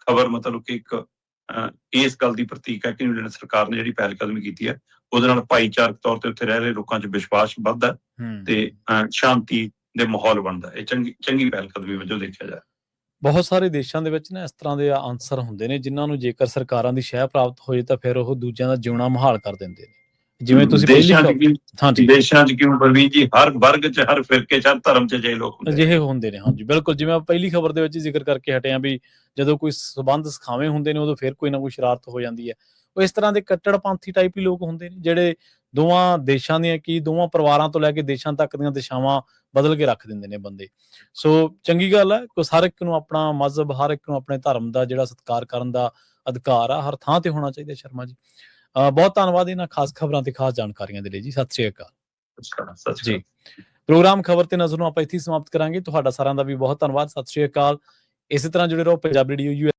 Speaker 2: ਖਬਰ ਮਤਲਬ ਕਿ ਇੱਕ ਇਸ ਗੱਲ ਦੀ ਪ੍ਰਤੀਕ ਹੈ ਕਿ ਨਿਊਜ਼ੀਲੈਂਡ ਸਰਕਾਰ ਨੇ ਜਿਹੜੀ ਪਹਿਲ ਕਦਮੀ ਕੀਤੀ ਹੈ ਉਹਦੇ ਨਾਲ ਭਾਈਚਾਰਕ ਤੌਰ ਤੇ ਉੱਥੇ ਰਹਿ ਰਹੇ ਲੋਕਾਂ 'ਚ ਵਿਸ਼ਵਾਸ ਵੱਧਦਾ ਤੇ ਸ਼ਾਂਤੀ ਦੇ ਮਾਹੌਲ ਬਣਦਾ। ਇਹ ਚੰਗੀ ਪਹਿਲ ਕਦਮੀ ਵਜੋਂ ਦੇਖਿਆ ਜਾਏ।
Speaker 1: ਬਹੁਤ ਸਾਰੇ ਦੇਸ਼ਾਂ ਦੇ ਵਿੱਚ ਨਾ ਇਸ ਤਰ੍ਹਾਂ ਦੇ ਆਨਸਰ ਹੁੰਦੇ ਨੇ ਜਿਨ੍ਹਾਂ ਨੂੰ ਜੇਕਰ ਸਰਕਾਰਾਂ ਦੀ ਸ਼ਹਿ ਪ੍ਰਾਪਤ ਹੋ ਜਾਏ ਤਾਂ ਫਿਰ ਉਹ ਦੂਜਿਆਂ ਦਾ ਜਿਉਣਾ ਮੁਹਾਲ ਕਰ ਦਿੰਦੇ ਨੇ। ਜਿਵੇਂ ਤੁਸੀਂ
Speaker 2: ਦੇਸ਼ਾਂ 'ਚ ਕਿਉਂ ਪ੍ਰਵੀਨ ਜੀ, ਹਰ ਵਰਗ 'ਚ, ਹਰ ਫਿਰਕੇ 'ਚ, ਹਰ ਧਰਮ 'ਚ ਅਜਿਹੇ ਲੋਕ
Speaker 1: ਅਜਿਹੇ ਹੁੰਦੇ ਨੇ। ਹਾਂਜੀ ਬਿਲਕੁਲ, ਜਿਵੇਂ ਆਪਾਂ ਪਹਿਲੀ ਖਬਰ ਦੇ ਵਿੱਚ ਜ਼ਿਕਰ ਕਰਕੇ ਹਟੇ ਹਾਂ ਵੀ ਜਦੋਂ ਕੋਈ ਸਬੰਧ ਸਿਖਾਵੇਂ ਹੁੰਦੇ ਨੇ ਉਦੋਂ ਫਿਰ ਕੋਈ ਨਾ ਕੋਈ ਸ਼ਰਾਰਤ ਹੋ ਜਾਂਦੀ ਹੈ। ਉਹ ਇਸ ਤਰ੍ਹਾਂ ਦੇ ਕੱਟੜਪੰਥੀ ਟਾਈਪ ਹੀ ਲੋਕ ਹੁੰਦੇ ਨੇ ਜਿਹੜੇ ਦੋਵਾਂ ਦੇਸ਼ਾਂ ਦੀਆਂ ਦੋਵਾਂ ਪਰਿਵਾਰਾਂ ਤੋਂ ਲੈ ਕੇ ਦੇਸ਼ਾਂ ਤੱਕ ਦੀਆਂ ਦਿਸ਼ਾਵਾਂ ਬਦਲ ਕੇ ਰੱਖ ਦਿੰਦੇ ਨੇ ਬੰਦੇ। ਸੋ ਚੰਗੀ ਗੱਲ ਹੈ, ਹਰ ਇੱਕ ਨੂੰ ਆਪਣਾ ਮਜ਼ਹਬ, ਹਰ ਇੱਕ ਨੂੰ ਆਪਣੇ ਧਰਮ ਦਾ ਜਿਹੜਾ ਸਤਿਕਾਰ ਕਰਨ ਦਾ ਅਧਿਕਾਰ ਆ ਹਰ ਥਾਂ ਤੇ ਹੋਣਾ ਚਾਹੀਦਾ। ਸ਼ਰਮਾ ਜੀ ਬਹੁਤ ਧੰਨਵਾਦ ਇਹਨਾਂ ਖਾਸ ਖਬਰਾਂ ਤੇ ਖਾਸ ਜਾਣਕਾਰੀਆਂ ਦੇ ਲਈ ਜੀ। ਸਤਿ ਸ਼੍ਰੀ ਅਕਾਲ ਜੀ। ਪ੍ਰੋਗਰਾਮ ਖਬਰ ਤੇ ਨਜ਼ਰ ਨੂੰ ਆਪਾਂ ਇੱਥੇ ਸਮਾਪਤ ਕਰਾਂਗੇ। ਤੁਹਾਡਾ ਸਾਰਿਆਂ ਦਾ ਵੀ ਬਹੁਤ ਧੰਨਵਾਦ। ਸਤਿ ਸ਼੍ਰੀ ਅਕਾਲ। ਇਸੇ ਤਰ੍ਹਾਂ ਜੁੜੇ ਰਹੋ। ਪੰਜਾਬੀ ਰੇਡੀਓ